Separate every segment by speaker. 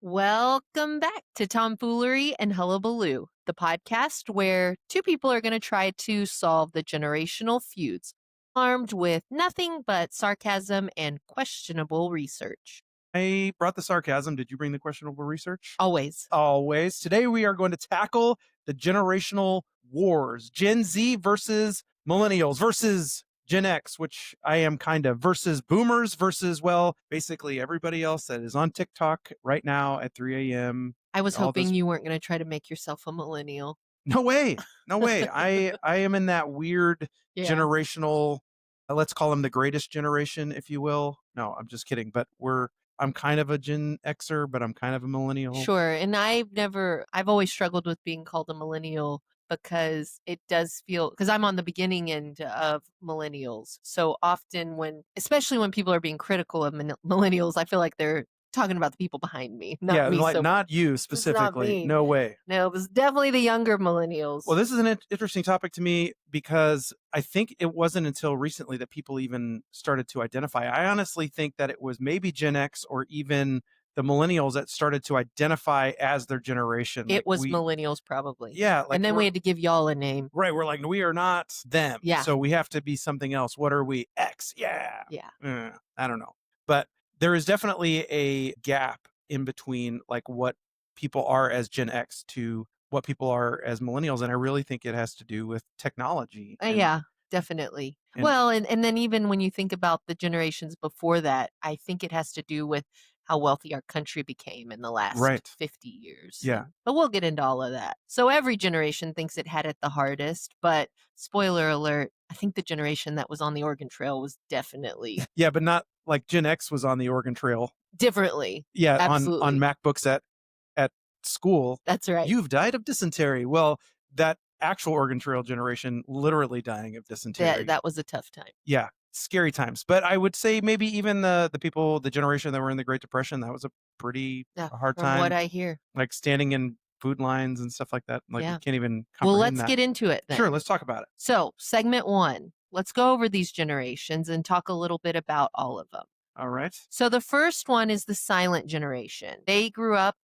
Speaker 1: Welcome back to Tomfoolery and Hullabaloo, the podcast where two people are going to try to solve the generational feuds, armed with nothing but sarcasm and questionable research.
Speaker 2: I brought the sarcasm. Did you bring the questionable research?
Speaker 1: Always.
Speaker 2: Always. Today we are going to tackle the generational wars. Gen Z versus millennials versus Gen X, which I am kind of, versus boomers versus, well, basically everybody else that is on TikTok right now at 3 a.m.
Speaker 1: I was
Speaker 2: All
Speaker 1: hoping
Speaker 2: this.
Speaker 1: you weren't going to try to make yourself a millennial.
Speaker 2: No way. No way. I am in that weird
Speaker 1: Yeah.
Speaker 2: generational, let's call them the greatest generation, if you will. No, I'm just kidding. But I'm kind of a Gen Xer, but I'm kind of a millennial.
Speaker 1: Sure. And I've always struggled with being called a millennial because it does feel, because I'm on the beginning end of millennials. So often especially when people are being critical of millennials, I feel like they're talking about the people behind me, not
Speaker 2: Yeah,
Speaker 1: me.
Speaker 2: like
Speaker 1: So
Speaker 2: not you
Speaker 1: it's not
Speaker 2: specifically.
Speaker 1: me.
Speaker 2: No way.
Speaker 1: No, it was definitely the younger millennials.
Speaker 2: Well, this is an interesting topic to me because I think it wasn't until recently that people even started to identify. I honestly think that it was maybe Gen X or even the millennials that started to identify as their generation.
Speaker 1: It was millennials probably.
Speaker 2: Yeah.
Speaker 1: And then we had to give y'all a name.
Speaker 2: Right. We're like, we are not them.
Speaker 1: Yeah.
Speaker 2: So we have to be something else. What are we? X. Yeah.
Speaker 1: Yeah.
Speaker 2: I don't know. But there is definitely a gap in between like what people are as Gen X to what people are as millennials. And I really think it has to do with technology.
Speaker 1: Yeah, definitely.
Speaker 2: and-
Speaker 1: Well, and then even when you think about the generations before that, I think it has to do with how wealthy our country became in the last
Speaker 2: Right.
Speaker 1: 50 years.
Speaker 2: Yeah.
Speaker 1: But we'll get into all of that. So every generation thinks it had it the hardest, but spoiler alert, I think the generation that was on the Oregon Trail was definitely
Speaker 2: Yeah, but not like Gen X was on the Oregon Trail.
Speaker 1: differently.
Speaker 2: Yeah,
Speaker 1: Absolutely.
Speaker 2: on MacBooks at school.
Speaker 1: That's right.
Speaker 2: You've died of dysentery. Well, that actual Oregon Trail generation literally dying of dysentery.
Speaker 1: That was a tough time.
Speaker 2: Yeah, scary times. But I would say maybe even the people, the generation that were in the Great Depression, that was a pretty hard
Speaker 1: From
Speaker 2: time.
Speaker 1: what I hear.
Speaker 2: Like standing in food lines and stuff like that. Like
Speaker 1: Yeah.
Speaker 2: you can't even
Speaker 1: Well,
Speaker 2: comprehend
Speaker 1: let's
Speaker 2: that.
Speaker 1: get into it then.
Speaker 2: Sure, let's talk about it.
Speaker 1: So, segment 1, let's go over these generations and talk a little bit about all of them.
Speaker 2: All right.
Speaker 1: So, the first one is the silent generation. They grew up,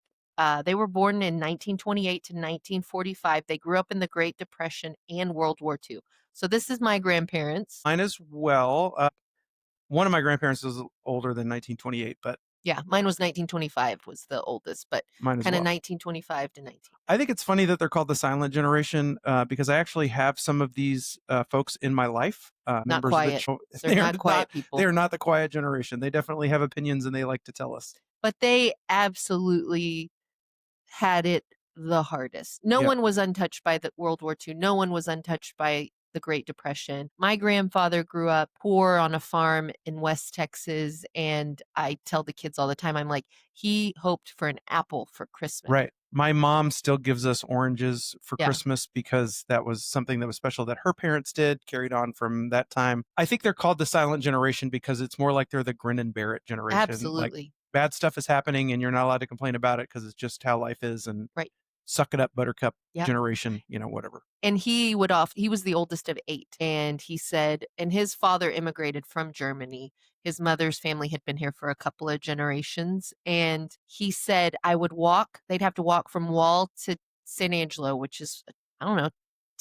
Speaker 1: they were born in 1928 to 1945. They grew up in the Great Depression and World War II. So, this is my grandparents.
Speaker 2: Mine as well. One of my grandparents was older than 1928, but
Speaker 1: yeah, mine was 1925 was the oldest, but
Speaker 2: mine as
Speaker 1: kind of
Speaker 2: well.
Speaker 1: 1925 to 19.
Speaker 2: I think it's funny that they're called the silent generation because I actually have some of these folks in my life.
Speaker 1: Not quiet.
Speaker 2: They're
Speaker 1: not quiet people.
Speaker 2: They're not the quiet generation. They definitely have opinions and they like to tell us.
Speaker 1: But they absolutely had it the hardest. No one was untouched by the World War II. No one was untouched by the Great Depression. My grandfather grew up poor on a farm in West Texas, and I tell the kids all the time, I'm like, he hoped for an apple for Christmas.
Speaker 2: Right. My mom still gives us oranges for Christmas because that was something that was special that her parents did, carried on from that time. I think they're called the silent generation because it's more like they're the grin and bear it generation.
Speaker 1: Absolutely.
Speaker 2: Like, bad stuff is happening and you're not allowed to complain about it because it's just how life is. And suck it up, buttercup generation, whatever.
Speaker 1: And he was the oldest of 8. And he said, and his father immigrated from Germany. His mother's family had been here for a couple of generations. And he said, they'd have to walk from Wall to San Angelo, which is, I don't know,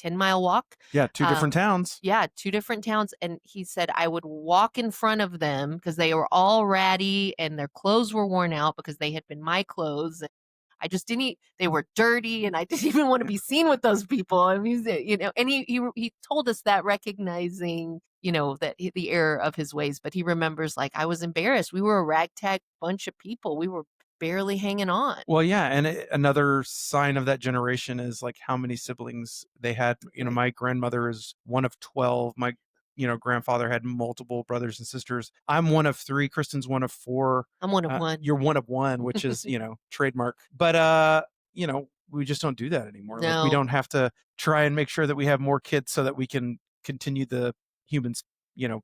Speaker 1: 10-mile walk.
Speaker 2: Yeah, 2 different towns.
Speaker 1: Yeah, 2 different towns. And he said, I would walk in front of them because they were all ratty and their clothes were worn out because they had been my clothes. I just didn't they were dirty and I didn't even want to be seen with those people. I mean, and he told us that recognizing, that the error of his ways, but he remembers like, I was embarrassed. We were a ragtag bunch of people. We were barely hanging on.
Speaker 2: Well, yeah. And another sign of that generation is like how many siblings they had. My grandmother is one of 12. My grandfather had multiple brothers and sisters. I'm one of 3. Kristen's one of 4.
Speaker 1: I'm one of 1.
Speaker 2: You're one of 1, which is, trademark. But, we just don't do that anymore.
Speaker 1: No.
Speaker 2: Like, we don't have to try and make sure that we have more kids so that we can continue the human,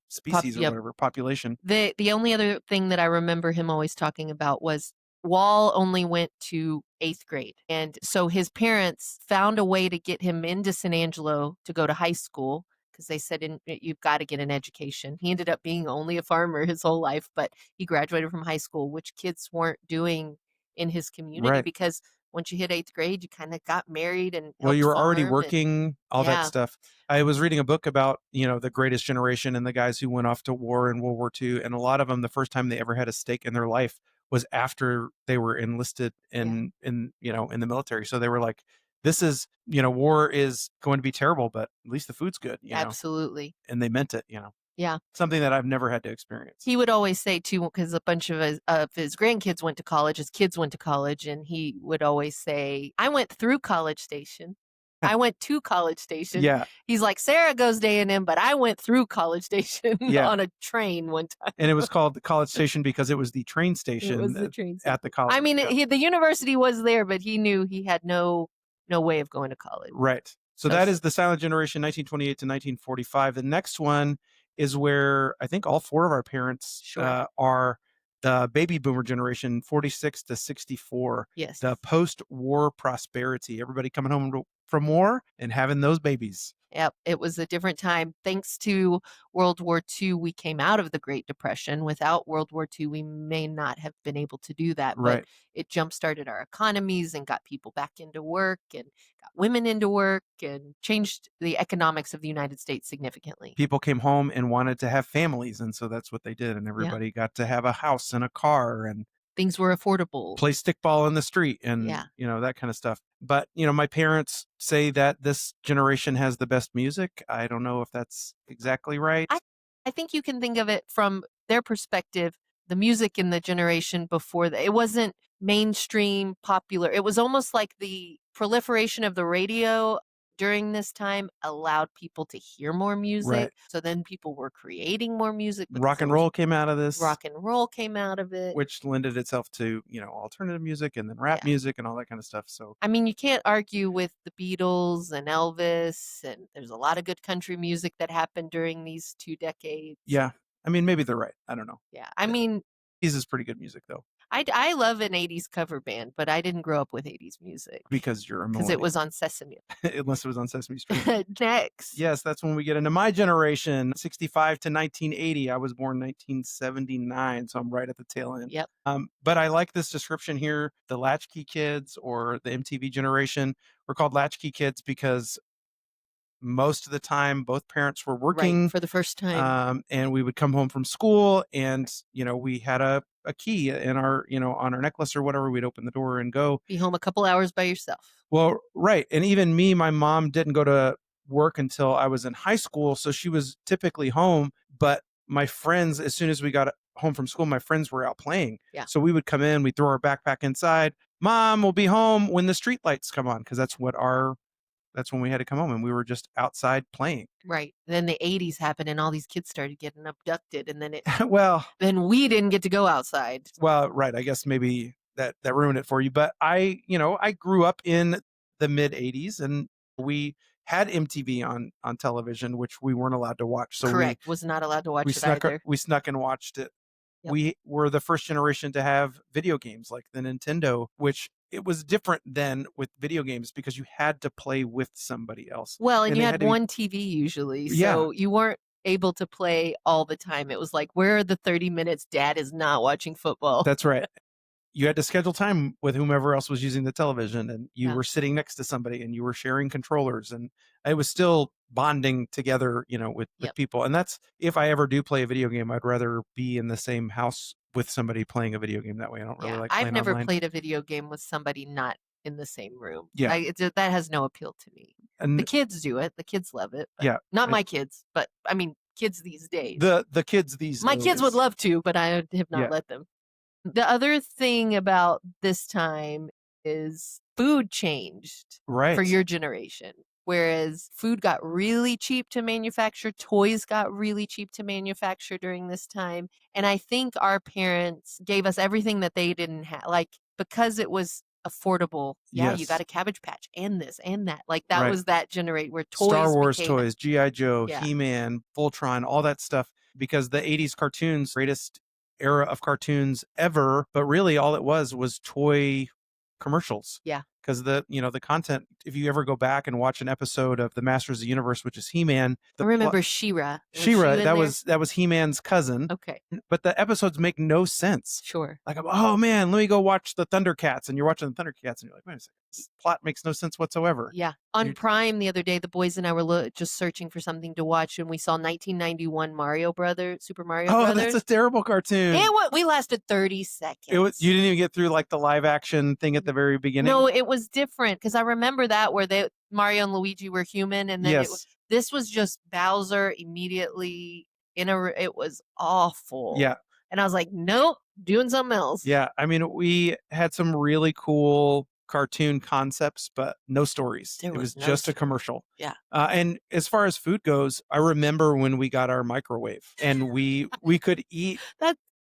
Speaker 2: species or whatever, population.
Speaker 1: The only other thing that I remember him always talking about was Wall only went to 8th grade. And so his parents found a way to get him into San Angelo to go to high school because they said, you've got to get an education. He ended up being only a farmer his whole life, but he graduated from high school, which kids weren't doing in his community
Speaker 2: Right.
Speaker 1: because once you hit 8th grade, you kind of got married and
Speaker 2: Well,
Speaker 1: helped
Speaker 2: you were already
Speaker 1: farm and
Speaker 2: working, all that
Speaker 1: yeah,
Speaker 2: stuff. I was reading a book about, the greatest generation and the guys who went off to war in World War II. And a lot of them, the first time they ever had a stake in their life was after they were enlisted
Speaker 1: yeah,
Speaker 2: in the military. So they were like, this is, war is going to be terrible, but at least the food's good.
Speaker 1: absolutely.
Speaker 2: And they meant it.
Speaker 1: Yeah.
Speaker 2: Something that I've never had to experience.
Speaker 1: He would always say too, because a bunch of his grandkids went to college, his kids went to college, and he would always say, "I went through College Station. I went to College Station."
Speaker 2: Yeah.
Speaker 1: He's like, "Sarah goes to A&M, but I went through College Station
Speaker 2: Yeah.
Speaker 1: on a train one time."
Speaker 2: And it was called the College Station because it was the train
Speaker 1: It was
Speaker 2: station
Speaker 1: the train
Speaker 2: at the
Speaker 1: station.
Speaker 2: college.
Speaker 1: I mean,
Speaker 2: Yeah.
Speaker 1: the university was there, but he knew he had no way of going to college.
Speaker 2: Right. So
Speaker 1: So
Speaker 2: that is the silent generation, 1928 to 1945. The next one is where I think all four of our parents
Speaker 1: sure.
Speaker 2: are the baby boomer generation, 46 to 64,
Speaker 1: Yes.
Speaker 2: the post war prosperity. Everybody coming home from war and having those babies.
Speaker 1: Yep, it was a different time. Thanks to World War II, we came out of the Great Depression. Without World War II, we may not have been able to do that, but
Speaker 2: Right.
Speaker 1: it jump-started our economies and got people back into work and got women into work and changed the economics of the United States significantly.
Speaker 2: People came home and wanted to have families. And so that's what they did. And
Speaker 1: Yeah,
Speaker 2: everybody got to have a house and a car and
Speaker 1: things were affordable.
Speaker 2: play stickball in the street and
Speaker 1: Yeah.
Speaker 2: that kind of stuff. But my parents say that this generation has the best music. I don't know if that's exactly right.
Speaker 1: I I think you can think of it from their perspective, the music in the generation before it wasn't mainstream popular. It was almost like the proliferation of the radio during this time allowed people to hear more music.
Speaker 2: Right.
Speaker 1: So then people were creating more music because
Speaker 2: Rock
Speaker 1: there
Speaker 2: and
Speaker 1: was
Speaker 2: roll came out of this,
Speaker 1: rock and roll came out of it.
Speaker 2: which lended itself to alternative music and then rap
Speaker 1: Yeah.
Speaker 2: music and all that kind of stuff. So
Speaker 1: I mean, you can't argue with the Beatles and Elvis, and there's a lot of good country music that happened during these 2 decades.
Speaker 2: yeah, I mean, maybe they're right. I don't know.
Speaker 1: Yeah. I mean,
Speaker 2: This is pretty good music though,
Speaker 1: I love an 80s cover band, but I didn't grow up with 80s music
Speaker 2: because you're a
Speaker 1: because it
Speaker 2: millennial,
Speaker 1: was on Sesame.
Speaker 2: unless it was on Sesame Street.
Speaker 1: Next.
Speaker 2: Yes, that's when we get into my generation, 65 to 1980. I was born 1979, so I'm right at the tail end.
Speaker 1: Yep.
Speaker 2: But I like this description here. The latchkey kids or the MTV generation were called latchkey kids because most of the time both parents were
Speaker 1: Right.
Speaker 2: working,
Speaker 1: For the first time.
Speaker 2: and we would come home from school and we had a key in our on our necklace or whatever. We'd open the door and go.
Speaker 1: Be home a couple hours by yourself.
Speaker 2: Well, right. And even me, my mom didn't go to work until I was in high school. So she was typically home. But my friends, as soon as we got home from school, my friends were out playing.
Speaker 1: Yeah.
Speaker 2: So we would come in, we'd throw our backpack inside. Mom will be home when the street lights come on, because that's when we had to come home, and we were just outside playing.
Speaker 1: Right. Then the 80s happened and all these kids started getting abducted and then
Speaker 2: well,
Speaker 1: we didn't get to go outside.
Speaker 2: right. I guess maybe that ruined it for you. But I grew up in the mid 80s, and we had MTV on television, which we weren't allowed to watch. So
Speaker 1: Correct. Was not allowed to watch
Speaker 2: we
Speaker 1: it
Speaker 2: snuck
Speaker 1: either.
Speaker 2: we snuck and watched it.
Speaker 1: Yep.
Speaker 2: We were the first generation to have video games like the Nintendo, which it was different then with video games because you had to play with somebody else.
Speaker 1: Well, and
Speaker 2: And
Speaker 1: you
Speaker 2: they
Speaker 1: had
Speaker 2: had to be-
Speaker 1: one TV usually,
Speaker 2: Yeah.
Speaker 1: so you weren't able to play all the time. It was like, where are the 30 minutes Dad is not watching football?
Speaker 2: That's right. You had to schedule time with whomever else was using the television, and you
Speaker 1: Yeah.
Speaker 2: were sitting next to somebody and you were sharing controllers, and it was still bonding together, with
Speaker 1: Yep.
Speaker 2: people. And that's, if I ever do play a video game, I'd rather be in the same house with somebody playing a video game that way. I don't really
Speaker 1: Yeah,
Speaker 2: like
Speaker 1: I've
Speaker 2: playing
Speaker 1: never
Speaker 2: online.
Speaker 1: played a video game with somebody not in the same room.
Speaker 2: Yeah.
Speaker 1: That has no appeal to me. The
Speaker 2: And
Speaker 1: kids do it. The kids love it. But
Speaker 2: yeah,
Speaker 1: not
Speaker 2: it-
Speaker 1: my kids, but I mean, kids these days.
Speaker 2: the kids these
Speaker 1: My kids would
Speaker 2: days.
Speaker 1: love to, but I have not
Speaker 2: Yeah.
Speaker 1: let them. The other thing about this time is food changed
Speaker 2: Right.
Speaker 1: for your generation. Whereas food got really cheap to manufacture, toys got really cheap to manufacture during this time. And I think our parents gave us everything that they didn't have. Like, because it was affordable, yeah, you
Speaker 2: Yes.
Speaker 1: got a Cabbage Patch and this and that. Like, that
Speaker 2: Right.
Speaker 1: was that generation where toys
Speaker 2: Star Wars
Speaker 1: became,
Speaker 2: toys, G.I. Joe,
Speaker 1: Yeah.
Speaker 2: He-Man, Voltron, all that stuff, because the 80s cartoons, greatest era of cartoons ever, but really all it was toy commercials.
Speaker 1: Yeah.
Speaker 2: because the content, if you ever go back and watch an episode of the Masters of the Universe, which is He-Man,
Speaker 1: I
Speaker 2: the plot
Speaker 1: remember She-Ra. Was she
Speaker 2: She-Ra,
Speaker 1: in there?
Speaker 2: that was He-Man's cousin,
Speaker 1: Okay,
Speaker 2: but the episodes make no sense.
Speaker 1: sure.
Speaker 2: Like, oh man, let me go watch the Thundercats, and you're watching the Thundercats, and you're like, wait a second, this plot makes no sense whatsoever.
Speaker 1: Yeah. On
Speaker 2: You
Speaker 1: Prime the other day, the boys and I were just searching for something to watch, and we saw 1991 Super Mario
Speaker 2: Oh, that's a
Speaker 1: Brothers.
Speaker 2: terrible cartoon.
Speaker 1: And what we lasted 30
Speaker 2: It was, you
Speaker 1: seconds.
Speaker 2: didn't even get through like the live action thing at the very beginning.
Speaker 1: No, it was different because I remember that where Mario and Luigi were human, and then
Speaker 2: Yes.
Speaker 1: this was just Bowser immediately it was awful.
Speaker 2: Yeah.
Speaker 1: And I was like, nope, doing something else.
Speaker 2: Yeah. I mean, we had some really cool cartoon concepts, but no stories.
Speaker 1: There
Speaker 2: It was
Speaker 1: was no
Speaker 2: just a
Speaker 1: story.
Speaker 2: commercial.
Speaker 1: Yeah.
Speaker 2: And as far as food goes, I remember when we got our microwave and we could eat.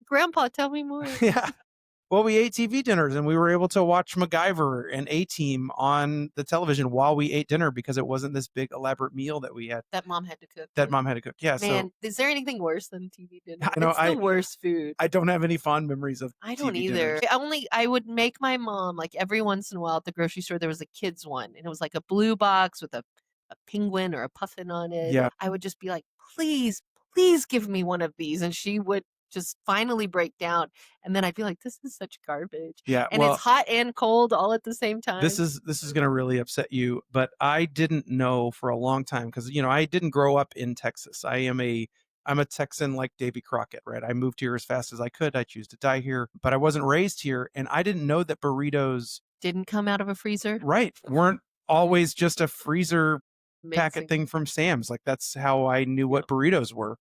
Speaker 1: Grandpa, tell me more.
Speaker 2: Yeah. Well, we ate TV dinners and we were able to watch MacGyver and A-Team on the television while we ate dinner because it wasn't this big elaborate meal that we had.
Speaker 1: That mom had to cook.
Speaker 2: That mom had to cook. Yeah.
Speaker 1: Man,
Speaker 2: So
Speaker 1: is there anything worse than TV dinner?
Speaker 2: I know,
Speaker 1: It's the worst food.
Speaker 2: I don't have any fond memories of
Speaker 1: I don't
Speaker 2: TV
Speaker 1: either.
Speaker 2: dinners.
Speaker 1: I would make my mom, like every once in a while at the grocery store, there was a kids one, and it was like a blue box with a penguin or a puffin on it.
Speaker 2: Yeah.
Speaker 1: I would just be like, please, please give me one of these. And she would just finally break down. And then I'd be like, this is such garbage.
Speaker 2: Yeah.
Speaker 1: And
Speaker 2: Well,
Speaker 1: it's hot and cold all at the same time.
Speaker 2: this is going to really upset you, but I didn't know for a long time because I didn't grow up in Texas. I'm a Texan like Davy Crockett, right? I moved here as fast as I could. I choose to die here, but I wasn't raised here, and I didn't know that burritos
Speaker 1: Didn't come out of a freezer.
Speaker 2: weren't always just a freezer packet
Speaker 1: Amazing.
Speaker 2: thing from Sam's. Like that's how I knew what burritos were.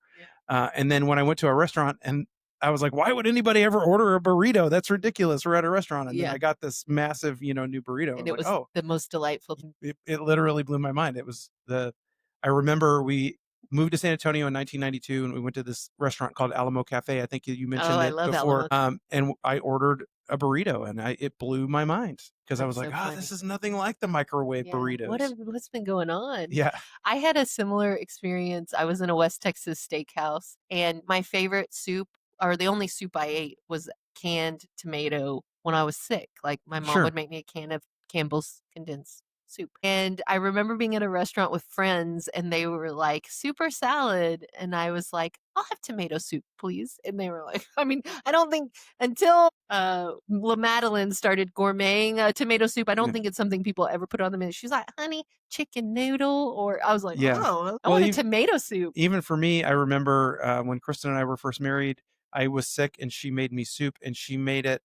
Speaker 1: Yeah.
Speaker 2: And then when I went to a restaurant and I was like, why would anybody ever order a burrito? That's ridiculous. We're at a restaurant. And then I got this massive, new burrito.
Speaker 1: And it was
Speaker 2: like, oh,
Speaker 1: the most delightful.
Speaker 2: it literally blew my mind. It was I remember we moved to San Antonio in 1992 and we went to this restaurant called Alamo Cafe. I think you mentioned
Speaker 1: I
Speaker 2: it
Speaker 1: love
Speaker 2: before.
Speaker 1: Alamo.
Speaker 2: And I ordered a burrito and it blew my mind because I was
Speaker 1: That's
Speaker 2: like,
Speaker 1: so
Speaker 2: oh,
Speaker 1: funny.
Speaker 2: this is nothing like the microwave burritos.
Speaker 1: What's been going on?
Speaker 2: Yeah.
Speaker 1: I had a similar experience. I was in a West Texas steakhouse, and my favorite soup, or the only soup I ate, was canned tomato when I was sick. Like my mom
Speaker 2: Sure.
Speaker 1: would make me a can of Campbell's condensed soup. And I remember being at a restaurant with friends and they were like, soup or salad? And I was like, I'll have tomato soup, please. And they were like, I mean, I don't think until La Madeline started gourmeting tomato soup, I don't think it's something people ever put on the menu. She's like, honey, chicken noodle. Or I was like,
Speaker 2: Yeah.
Speaker 1: oh, I want a tomato soup.
Speaker 2: Even for me, I remember when Kristen and I were first married, I was sick and she made me soup and she made it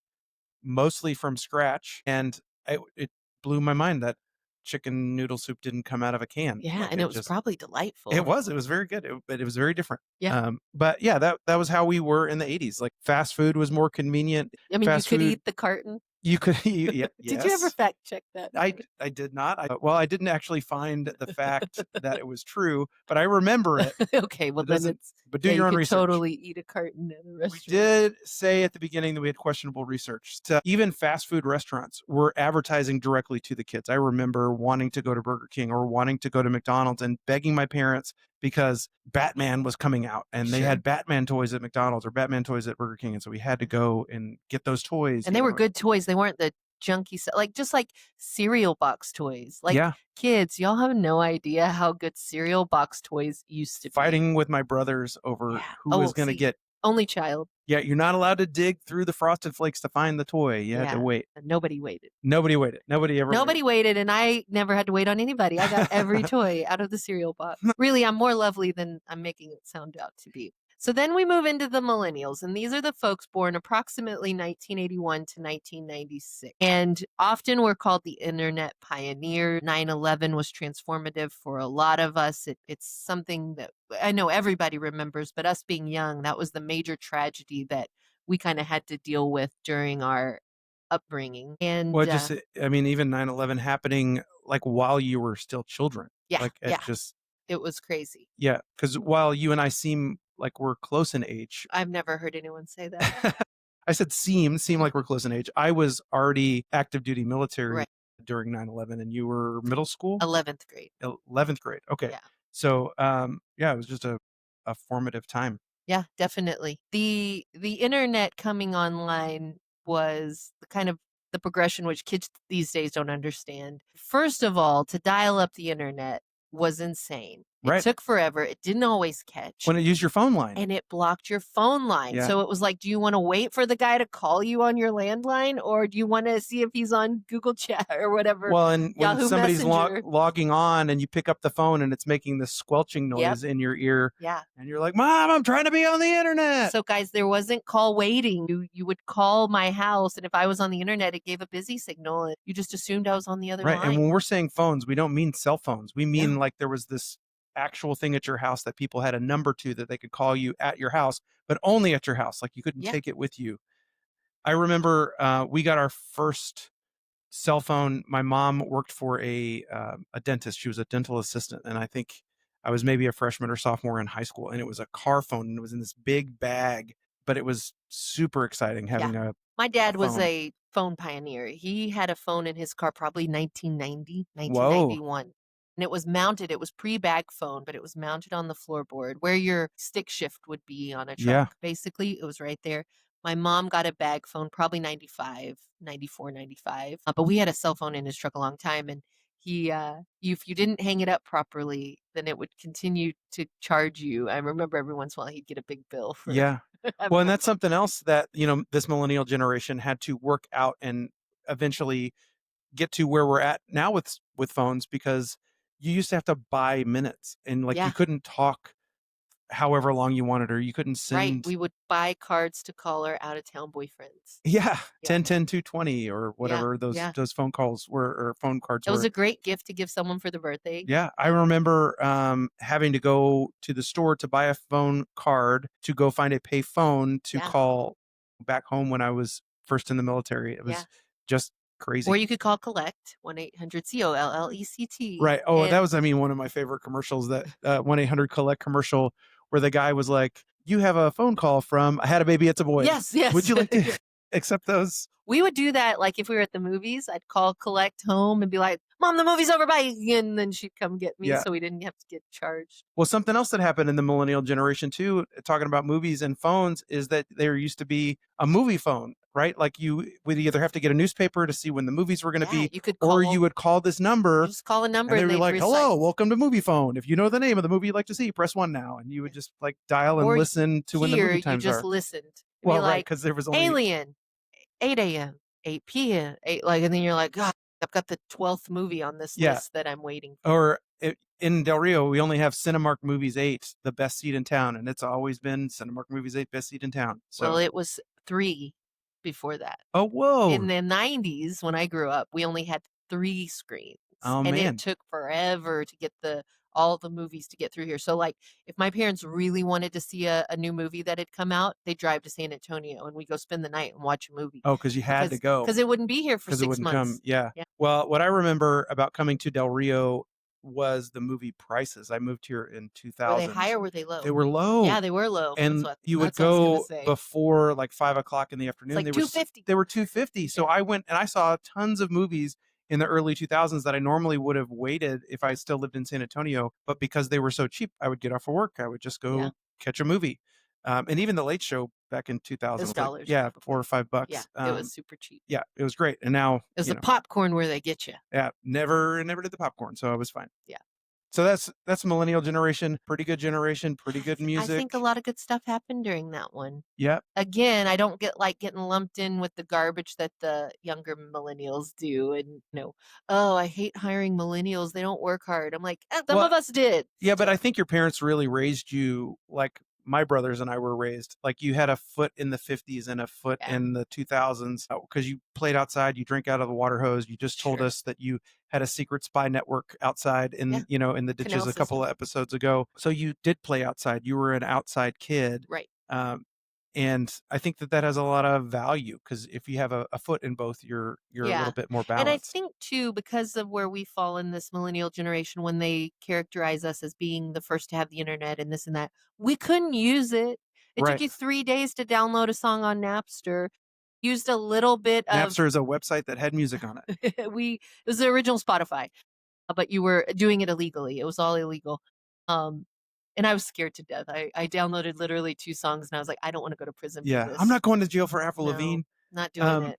Speaker 2: mostly from scratch. And it blew my mind that chicken noodle soup didn't come out of a can.
Speaker 1: Yeah,
Speaker 2: Like,
Speaker 1: and it was probably delightful.
Speaker 2: It was very good, but it was very different.
Speaker 1: Yeah.
Speaker 2: But yeah, that was how we were in the 80s. Like fast food was more convenient.
Speaker 1: I mean,
Speaker 2: Fast
Speaker 1: you could
Speaker 2: food,
Speaker 1: eat the carton.
Speaker 2: you could,
Speaker 1: Did you ever
Speaker 2: yes.
Speaker 1: fact check that?
Speaker 2: I did not. Well, I didn't actually find the fact that it was true, but I remember it.
Speaker 1: Okay, well
Speaker 2: It
Speaker 1: then
Speaker 2: doesn't-
Speaker 1: it's
Speaker 2: But do your
Speaker 1: you
Speaker 2: own
Speaker 1: could
Speaker 2: research.
Speaker 1: totally eat a carton at a
Speaker 2: We
Speaker 1: restaurant.
Speaker 2: did say at the beginning that we had questionable research. So even fast food restaurants were advertising directly to the kids. I remember wanting to go to Burger King or wanting to go to McDonald's and begging my parents because Batman was coming out and they had Batman toys at McDonald's or Batman toys at Burger King. And so we had to go and get those toys.
Speaker 1: And they were good toys. They weren't the junky stuff, like just like cereal box toys. Like kids, y'all have no idea how good cereal box toys used to be.
Speaker 2: Fighting with my brothers over who was going to get.
Speaker 1: Only child.
Speaker 2: Yeah, you're not allowed to dig through the Frosted Flakes to find the toy. You had to wait.
Speaker 1: And nobody waited.
Speaker 2: Nobody waited. Nobody
Speaker 1: waited, and I never had to wait on anybody. I got every toy out of the cereal box. Really, I'm more lovely than I'm making it sound out to be. So then we move into the millennials, and these are the folks born approximately 1981 to 1996. And often we're called the internet pioneer. 9/11 was transformative for a lot of us. It's something that I know everybody remembers, but us being young, that was the major tragedy that we kind of had to deal with during our upbringing. And
Speaker 2: well, even 9/11 happening like while you were still children.
Speaker 1: It was crazy.
Speaker 2: Yeah, because while you and I seem like we're close in age.
Speaker 1: I've never heard anyone say that.
Speaker 2: I said seem like we're close in age. I was already active duty military during 9/11 and you were middle school?
Speaker 1: 11th grade.
Speaker 2: 11th grade. Okay.
Speaker 1: Yeah.
Speaker 2: So, it was just a formative time.
Speaker 1: Yeah, definitely. The internet coming online was the kind of the progression which kids these days don't understand. First of all, to dial up the internet was insane. It
Speaker 2: Right.
Speaker 1: took forever. It didn't always catch.
Speaker 2: When it used your phone line.
Speaker 1: And it blocked your phone line.
Speaker 2: Yeah.
Speaker 1: So it was like, do you wanna wait for the guy to call you on your landline, or do you wanna see if he's on Google Chat or whatever,
Speaker 2: Well, and when
Speaker 1: Yahoo
Speaker 2: somebody's
Speaker 1: Messenger?
Speaker 2: logging on and you pick up the phone and it's making this squelching
Speaker 1: Yep.
Speaker 2: noise in your ear,
Speaker 1: Yeah.
Speaker 2: and you're like, "Mom, I'm trying to be on the internet."
Speaker 1: So, guys, there wasn't call waiting. You would call my house, and if I was on the internet, it gave a busy signal, and you just assumed I was on the other
Speaker 2: Right. And when
Speaker 1: line.
Speaker 2: we're saying phones, we don't mean cell phones. We mean
Speaker 1: No.
Speaker 2: like there was this actual thing at your house that people had a number to that they could call you at your house, but only at your house. Like you couldn't
Speaker 1: Yeah.
Speaker 2: take it with you. I remember we got our first cell phone. My mom worked for a dentist. She was a dental assistant, and I think I was maybe a freshman or sophomore in high school. And it was a car phone, and it was in this big bag. But it was super exciting
Speaker 1: Yeah.
Speaker 2: having
Speaker 1: My
Speaker 2: a
Speaker 1: dad was
Speaker 2: phone.
Speaker 1: a phone pioneer. He had a phone in his car probably 1990,
Speaker 2: Whoa,
Speaker 1: 1991. And it was mounted. It was pre-bag phone, but it was mounted on the floorboard where your stick shift would be on a truck.
Speaker 2: yeah,
Speaker 1: Basically, it was right there. My mom got a bag phone probably 95, 94, 95. But we had a cell phone in his truck a long time, and if you didn't hang it up properly, then it would continue to charge you. I remember every once in a while he'd get a big bill for
Speaker 2: yeah. Well,
Speaker 1: having
Speaker 2: and
Speaker 1: a
Speaker 2: that's something else that this millennial generation had to work out and eventually get to where we're at now with phones, because you used to have to buy minutes and like you
Speaker 1: yeah.
Speaker 2: couldn't talk however long you wanted, or you couldn't
Speaker 1: Right,
Speaker 2: send.
Speaker 1: we would buy cards to call our out-of-town boyfriends.
Speaker 2: Yeah,
Speaker 1: Yeah,
Speaker 2: 10, 10, 220, or
Speaker 1: yeah,
Speaker 2: whatever those
Speaker 1: yeah.
Speaker 2: those phone calls were, or phone cards
Speaker 1: It was
Speaker 2: were.
Speaker 1: a great gift to give someone for their birthday.
Speaker 2: Yeah, I remember having to go to the store to buy a phone card to go find a pay phone to
Speaker 1: Yeah,
Speaker 2: call back home when I was first in the military. It
Speaker 1: yeah.
Speaker 2: was just
Speaker 1: Or
Speaker 2: crazy.
Speaker 1: you could call collect, 1-800-COLLECT,
Speaker 2: Right. Oh, that
Speaker 1: and
Speaker 2: was, I mean, one of my favorite commercials, that 1-800 collect commercial, where the guy was like, "You have a phone call from I had a baby, it's a boy.
Speaker 1: yes,
Speaker 2: Would
Speaker 1: yes.
Speaker 2: you like to
Speaker 1: Yeah.
Speaker 2: accept those?"
Speaker 1: We would do that, like, if we were at the movies, I'd call collect home and be like, "Mom, the movie's over, bye," and then she'd come get me
Speaker 2: Yeah.
Speaker 1: so we didn't have to get charged.
Speaker 2: Well, something else that happened in the millennial generation too, talking about movies and phones, is that there used to be a movie phone, right? Like you would either have to get a newspaper to see when the movies were going to
Speaker 1: Yeah,
Speaker 2: be,
Speaker 1: you could
Speaker 2: or you
Speaker 1: call
Speaker 2: would call this number
Speaker 1: just call a number
Speaker 2: and they
Speaker 1: and
Speaker 2: would be
Speaker 1: they'd
Speaker 2: like,
Speaker 1: recite.
Speaker 2: "Hello, welcome to Movie Phone. If you know the name of the movie you'd like to see, press one now." And you would just like dial and
Speaker 1: Or
Speaker 2: listen to when the
Speaker 1: here,
Speaker 2: movie
Speaker 1: you
Speaker 2: times
Speaker 1: just
Speaker 2: are.
Speaker 1: listened and be
Speaker 2: Well, right,
Speaker 1: like,
Speaker 2: because there was only.
Speaker 1: "Alien." 8 AM, 8 PM, 8 like, and then you're like, "God, I've got the 12th movie on this
Speaker 2: Yeah.
Speaker 1: list that I'm waiting for."
Speaker 2: Or in Del Rio, we only have Cinemark Movies 8, the best seat in town, and it's always been Cinemark Movies 8, best seat in town.
Speaker 1: Well,
Speaker 2: So,
Speaker 1: it was 3 before that.
Speaker 2: oh,
Speaker 1: In
Speaker 2: whoa.
Speaker 1: the '90s, when I grew up, we only had 3 screens,
Speaker 2: Oh,
Speaker 1: and it
Speaker 2: man.
Speaker 1: took forever to get all the movies to get through here. So, like, if my parents really wanted to see a new movie that had come out, they'd drive to San Antonio, and we'd go spend the night and watch a movie
Speaker 2: Oh, because you had to
Speaker 1: because
Speaker 2: go.
Speaker 1: because it wouldn't be here for
Speaker 2: Because it
Speaker 1: 6
Speaker 2: wouldn't come.
Speaker 1: months.
Speaker 2: Yeah.
Speaker 1: Yeah.
Speaker 2: Well, what I remember about coming to Del Rio was the movie prices. I moved here in
Speaker 1: Were they high
Speaker 2: 2000s.
Speaker 1: or were they
Speaker 2: They
Speaker 1: low?
Speaker 2: were low,
Speaker 1: Yeah, they were low.
Speaker 2: and you would
Speaker 1: That's what I was gonna
Speaker 2: go
Speaker 1: say.
Speaker 2: before like 5 o'clock in the
Speaker 1: It's
Speaker 2: afternoon.
Speaker 1: like 250.
Speaker 2: They were 250. So
Speaker 1: Yeah,
Speaker 2: I went and I saw tons of movies in the early 2000s that I normally would have waited if I
Speaker 1: yeah,
Speaker 2: still lived in San Antonio, but because they were so cheap, I would get off of work. I would just
Speaker 1: yeah.
Speaker 2: go catch a movie. And even the Late Show back in
Speaker 1: It
Speaker 2: 2000
Speaker 1: was
Speaker 2: was like,
Speaker 1: dollars
Speaker 2: yeah, $4 or
Speaker 1: probably. Yeah,
Speaker 2: $5.
Speaker 1: it was super cheap.
Speaker 2: Yeah, it was great. And now,
Speaker 1: It was the popcorn where they get you.
Speaker 2: yeah, never did the popcorn, so I was fine.
Speaker 1: Yeah.
Speaker 2: So that's millennial generation, pretty good generation, pretty good
Speaker 1: I think a
Speaker 2: music.
Speaker 1: lot of good stuff happened during that one.
Speaker 2: Yep.
Speaker 1: Again, I don't get like getting lumped in with the garbage that the younger millennials do and, "Oh, I hate hiring millennials. They don't work hard." I'm like, some
Speaker 2: Well,
Speaker 1: of us did
Speaker 2: yeah, but I
Speaker 1: still."
Speaker 2: think your parents really raised you like my brothers and I were raised. Like you had a foot in the 50s and a foot
Speaker 1: Yeah,
Speaker 2: in the 2000s because you played outside, you drink out of the water hose. You just told
Speaker 1: sure.
Speaker 2: us that you had a secret spy network outside
Speaker 1: Yeah,
Speaker 2: in the ditches
Speaker 1: canal
Speaker 2: a couple
Speaker 1: system.
Speaker 2: of episodes ago. So you did play outside. You were an outside kid.
Speaker 1: Right.
Speaker 2: Um, and I think that has a lot of value because if you have a foot in both, you're a little
Speaker 1: Yeah.
Speaker 2: bit more
Speaker 1: And I
Speaker 2: balanced.
Speaker 1: think too, because of where we fall in this millennial generation, when they characterize us as being the first to have the internet and this and that, we couldn't use it. It took
Speaker 2: Right.
Speaker 1: you 3 days to download a song on Napster. Used a little bit of
Speaker 2: Napster is a website that had music on it.
Speaker 1: it was the original Spotify, but you were doing it illegally. It was all illegal. Um and I was scared to death. I downloaded literally 2 songs and I was like, I don't want to go to prison for
Speaker 2: Yeah, I'm
Speaker 1: this.
Speaker 2: not going to jail for Avril
Speaker 1: No,
Speaker 2: Lavigne.
Speaker 1: not doing
Speaker 2: Um,
Speaker 1: it.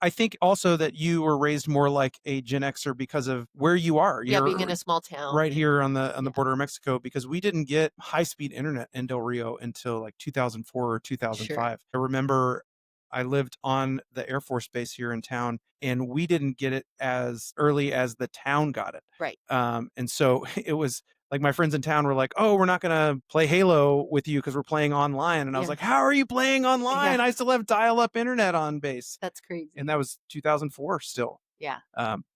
Speaker 2: I think also that you were raised more like a Gen Xer because of where you are.
Speaker 1: Yeah, being in
Speaker 2: You're
Speaker 1: a small town.
Speaker 2: right here on the
Speaker 1: Yeah,
Speaker 2: border of Mexico, because we didn't get high-speed internet in Del Rio until like 2004 or
Speaker 1: sure.
Speaker 2: 2005. I remember I lived on the Air Force Base here in town, and we didn't get it as early as the town got it.
Speaker 1: Right.
Speaker 2: And so it was like my friends in town were like, "Oh, we're not gonna play Halo with you because we're playing online." And I was
Speaker 1: Yeah.
Speaker 2: like, "How are you playing
Speaker 1: Yeah.
Speaker 2: online? I still have dial-up internet on base."
Speaker 1: That's
Speaker 2: And
Speaker 1: crazy.
Speaker 2: that was 2004 still.
Speaker 1: Yeah.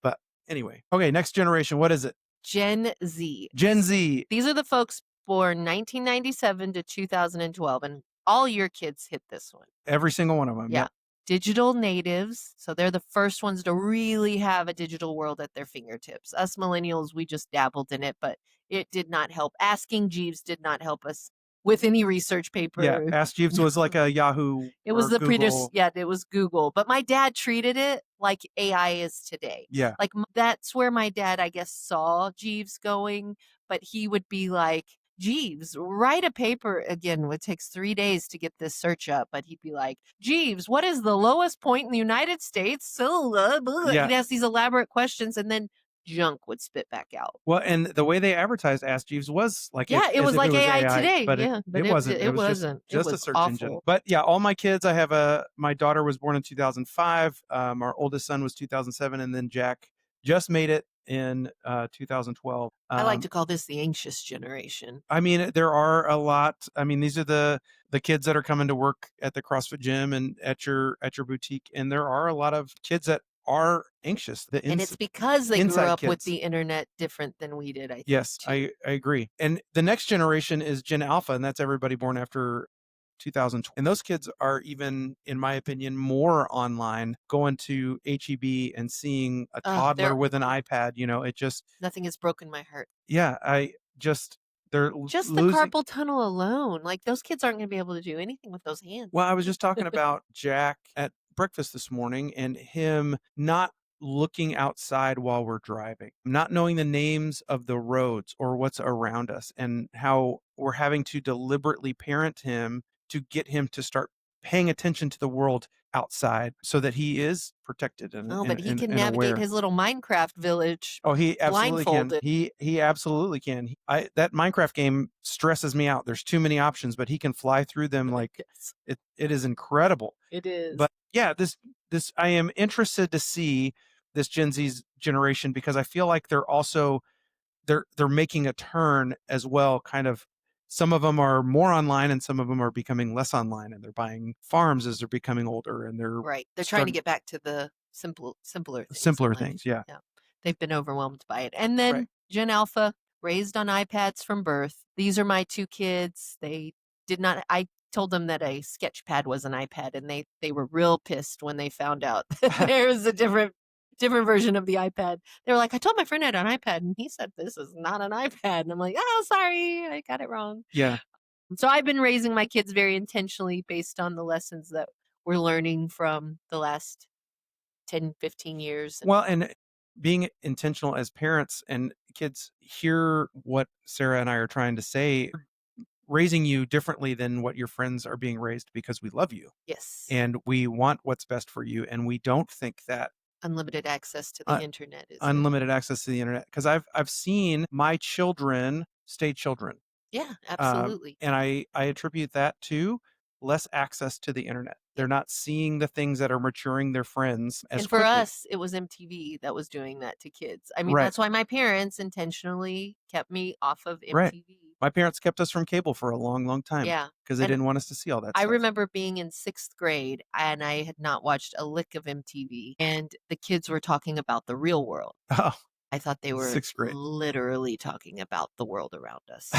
Speaker 2: But anyway, okay, next generation. What is it?
Speaker 1: Gen Z.
Speaker 2: Gen Z.
Speaker 1: These are the folks born 1997 to 2012, and all your kids hit this one.
Speaker 2: Every single one of them.
Speaker 1: Yeah.
Speaker 2: Yep.
Speaker 1: Digital natives. So they're the first ones to really have a digital world at their fingertips. Us millennials, we just dabbled in it, but it did not help. Asking Jeeves did not help us with any research
Speaker 2: Yeah.
Speaker 1: paper.
Speaker 2: Ask Jeeves was like a Yahoo
Speaker 1: It was
Speaker 2: or
Speaker 1: the
Speaker 2: Google.
Speaker 1: yeah, it was Google. But my dad treated it like AI is today.
Speaker 2: Yeah.
Speaker 1: Like that's where my dad, I guess, saw Jeeves going, but he would be like, Jeeves, write a paper again. It takes 3 days to get this search up, but he'd be like, Jeeves, what is the lowest point in the United States? So
Speaker 2: Yeah.
Speaker 1: he'd ask these elaborate questions, and then junk would spit back out.
Speaker 2: Well, and the way they advertised Ask Jeeves was like
Speaker 1: Yeah, it
Speaker 2: as
Speaker 1: was
Speaker 2: if it
Speaker 1: like
Speaker 2: was
Speaker 1: AI
Speaker 2: AI,
Speaker 1: today.
Speaker 2: but
Speaker 1: Yeah,
Speaker 2: it
Speaker 1: but
Speaker 2: wasn't. It
Speaker 1: it
Speaker 2: was
Speaker 1: wasn't. It
Speaker 2: just a
Speaker 1: was
Speaker 2: search engine.
Speaker 1: awful.
Speaker 2: But yeah, all my kids. I have my daughter was born in 2005. Our oldest son was 2007, and then Jack just made it in 2012.
Speaker 1: I like to call this the anxious generation.
Speaker 2: I mean, there are a lot. I mean, these are the kids that are coming to work at the CrossFit gym and at your boutique, and there are a lot of kids that are anxious.
Speaker 1: And it's because they grew
Speaker 2: inside
Speaker 1: up with
Speaker 2: kids.
Speaker 1: the internet different than we did, I think,
Speaker 2: Yes,
Speaker 1: too.
Speaker 2: I agree. And the next generation is Gen Alpha, and that's everybody born after 2020. And those kids are even, in my opinion, more online, going to HEB and seeing a toddler
Speaker 1: They're
Speaker 2: with an iPad. It just,
Speaker 1: nothing has broken my heart.
Speaker 2: yeah, I just, they're
Speaker 1: Just the
Speaker 2: losing.
Speaker 1: carpal tunnel alone. Like those kids aren't going to be able to do anything with those hands.
Speaker 2: Well, I was just talking about Jack at breakfast this morning and him not looking outside while we're driving, not knowing the names of the roads or what's around us, and how we're having to deliberately parent him to get him to start paying attention to the world outside so that he is protected and,
Speaker 1: Oh, but he can
Speaker 2: and
Speaker 1: navigate
Speaker 2: aware.
Speaker 1: his little Minecraft village
Speaker 2: Oh, he absolutely can.
Speaker 1: blindfolded.
Speaker 2: He absolutely can. That Minecraft game stresses me out. There's too many options, but he can fly through them like
Speaker 1: Yes,
Speaker 2: it is incredible.
Speaker 1: it is.
Speaker 2: But yeah, this I am interested to see this Gen Z's generation, because I feel like they're also they're making a turn as well. Kind of, some of them are more online and some of them are becoming less online, and they're buying farms as they're becoming older, and they're
Speaker 1: Right. They're trying to
Speaker 2: starting
Speaker 1: get back to the simpler things in
Speaker 2: simpler
Speaker 1: life.
Speaker 2: things. Yeah.
Speaker 1: Yeah. They've been overwhelmed by it. And
Speaker 2: Right.
Speaker 1: then Gen Alpha, raised on iPads from birth. These are my two kids. They did not I told them that a sketch pad was an iPad, and they were real pissed when they found out that there was a different version of the iPad. They were like, I told my friend I had an iPad and he said this is not an iPad. And I'm like, oh, sorry, I got it wrong.
Speaker 2: Yeah.
Speaker 1: So I've been raising my kids very intentionally based on the lessons that we're learning from the last 10, 15 years.
Speaker 2: Well, and being intentional as parents, and kids hear what Sarah and I are trying to say, raising you differently than what your friends are being raised, because we love you
Speaker 1: Yes,
Speaker 2: and we want what's best for you, and we don't think that
Speaker 1: unlimited access to the
Speaker 2: uh,
Speaker 1: internet is it.
Speaker 2: unlimited access to the internet, because I've seen my children stay children.
Speaker 1: Yeah, absolutely.
Speaker 2: And I attribute that to less access to the internet.
Speaker 1: Yeah.
Speaker 2: They're not seeing the things that are maturing their friends as
Speaker 1: And for
Speaker 2: quickly.
Speaker 1: us, it was MTV that was doing that to kids. I mean,
Speaker 2: Right.
Speaker 1: that's why my parents intentionally kept me off of
Speaker 2: Right.
Speaker 1: MTV.
Speaker 2: My parents kept us from cable for a long, long time
Speaker 1: Yeah.
Speaker 2: because they
Speaker 1: And
Speaker 2: didn't want us to see all that
Speaker 1: I
Speaker 2: stuff.
Speaker 1: remember being in 6th grade and I had not watched a lick of MTV, and the kids were talking about the real world.
Speaker 2: Oh,
Speaker 1: I thought they were
Speaker 2: 6th grade.
Speaker 1: literally talking about the world around us.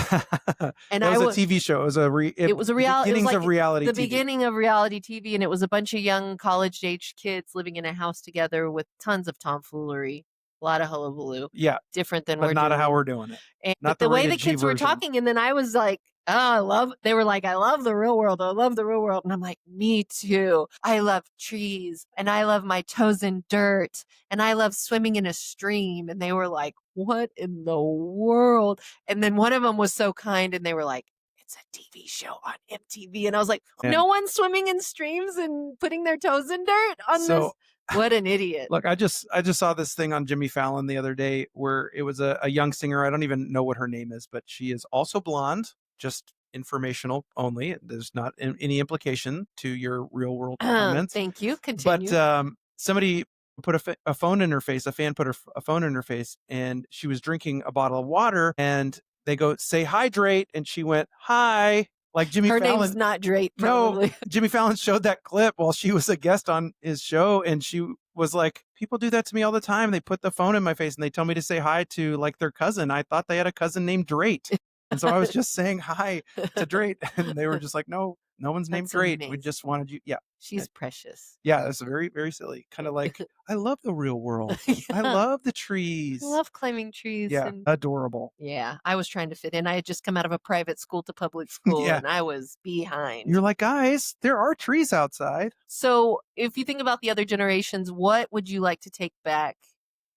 Speaker 1: And
Speaker 2: That
Speaker 1: I
Speaker 2: was a
Speaker 1: was
Speaker 2: TV show. It was
Speaker 1: it was a
Speaker 2: the
Speaker 1: it was
Speaker 2: beginnings
Speaker 1: like
Speaker 2: of reality
Speaker 1: the
Speaker 2: TV.
Speaker 1: beginning of reality TV, and it was a bunch of young college-age kids living in a house together with tons of tomfoolery, a lot of hullabaloo,
Speaker 2: Yeah,
Speaker 1: different than
Speaker 2: but
Speaker 1: we're
Speaker 2: not how
Speaker 1: doing.
Speaker 2: we're doing it.
Speaker 1: And
Speaker 2: Not
Speaker 1: but
Speaker 2: the
Speaker 1: the way
Speaker 2: rated
Speaker 1: the
Speaker 2: G
Speaker 1: kids were
Speaker 2: version.
Speaker 1: talking, and then I was like, "Oh, they were like, I love the real world. I love the real world." And I'm like, "Me too. I love trees and I love my toes in dirt and I love swimming in a stream." And they were like, "What in the world?" And then one of them was so kind and they were like, it's a TV show on MTV. And I was like,
Speaker 2: And
Speaker 1: no one's swimming in streams and putting their toes in dirt on this.
Speaker 2: so
Speaker 1: What an idiot.
Speaker 2: look, I just saw this thing on Jimmy Fallon the other day where it was a young singer. I don't even know what her name is, but she is also blonde, just informational only. There's not any implication to your real world comments.
Speaker 1: Thank you.
Speaker 2: But
Speaker 1: Continue.
Speaker 2: somebody put a phone in her face. A fan put a phone in her face, and she was drinking a bottle of water. And they go, "Say hydrate," and she went, "Hi." Like Jimmy
Speaker 1: Her
Speaker 2: Fallon.
Speaker 1: name's not Drake,
Speaker 2: No,
Speaker 1: probably.
Speaker 2: Jimmy Fallon showed that clip while she was a guest on his show, and she was like, "People do that to me all the time. They put the phone in my face and they tell me to say hi to like their cousin. I thought they had a cousin named Drake." And so I was just saying hi to Drake, and they were just like, "No, no one's named
Speaker 1: That's
Speaker 2: Drake. We
Speaker 1: amazing.
Speaker 2: just wanted you." Yeah.
Speaker 1: She's precious.
Speaker 2: Yeah, it's very, very silly. Kind of like, I love the real world. I
Speaker 1: Yeah.
Speaker 2: love the
Speaker 1: I
Speaker 2: trees.
Speaker 1: love climbing trees.
Speaker 2: Yeah,
Speaker 1: And
Speaker 2: adorable.
Speaker 1: yeah, I was trying to fit in. I had just come out of a private school to public school
Speaker 2: Yeah.
Speaker 1: and I was behind.
Speaker 2: You're like, guys, there are trees outside.
Speaker 1: So, if you think about the other generations, what would you like to take back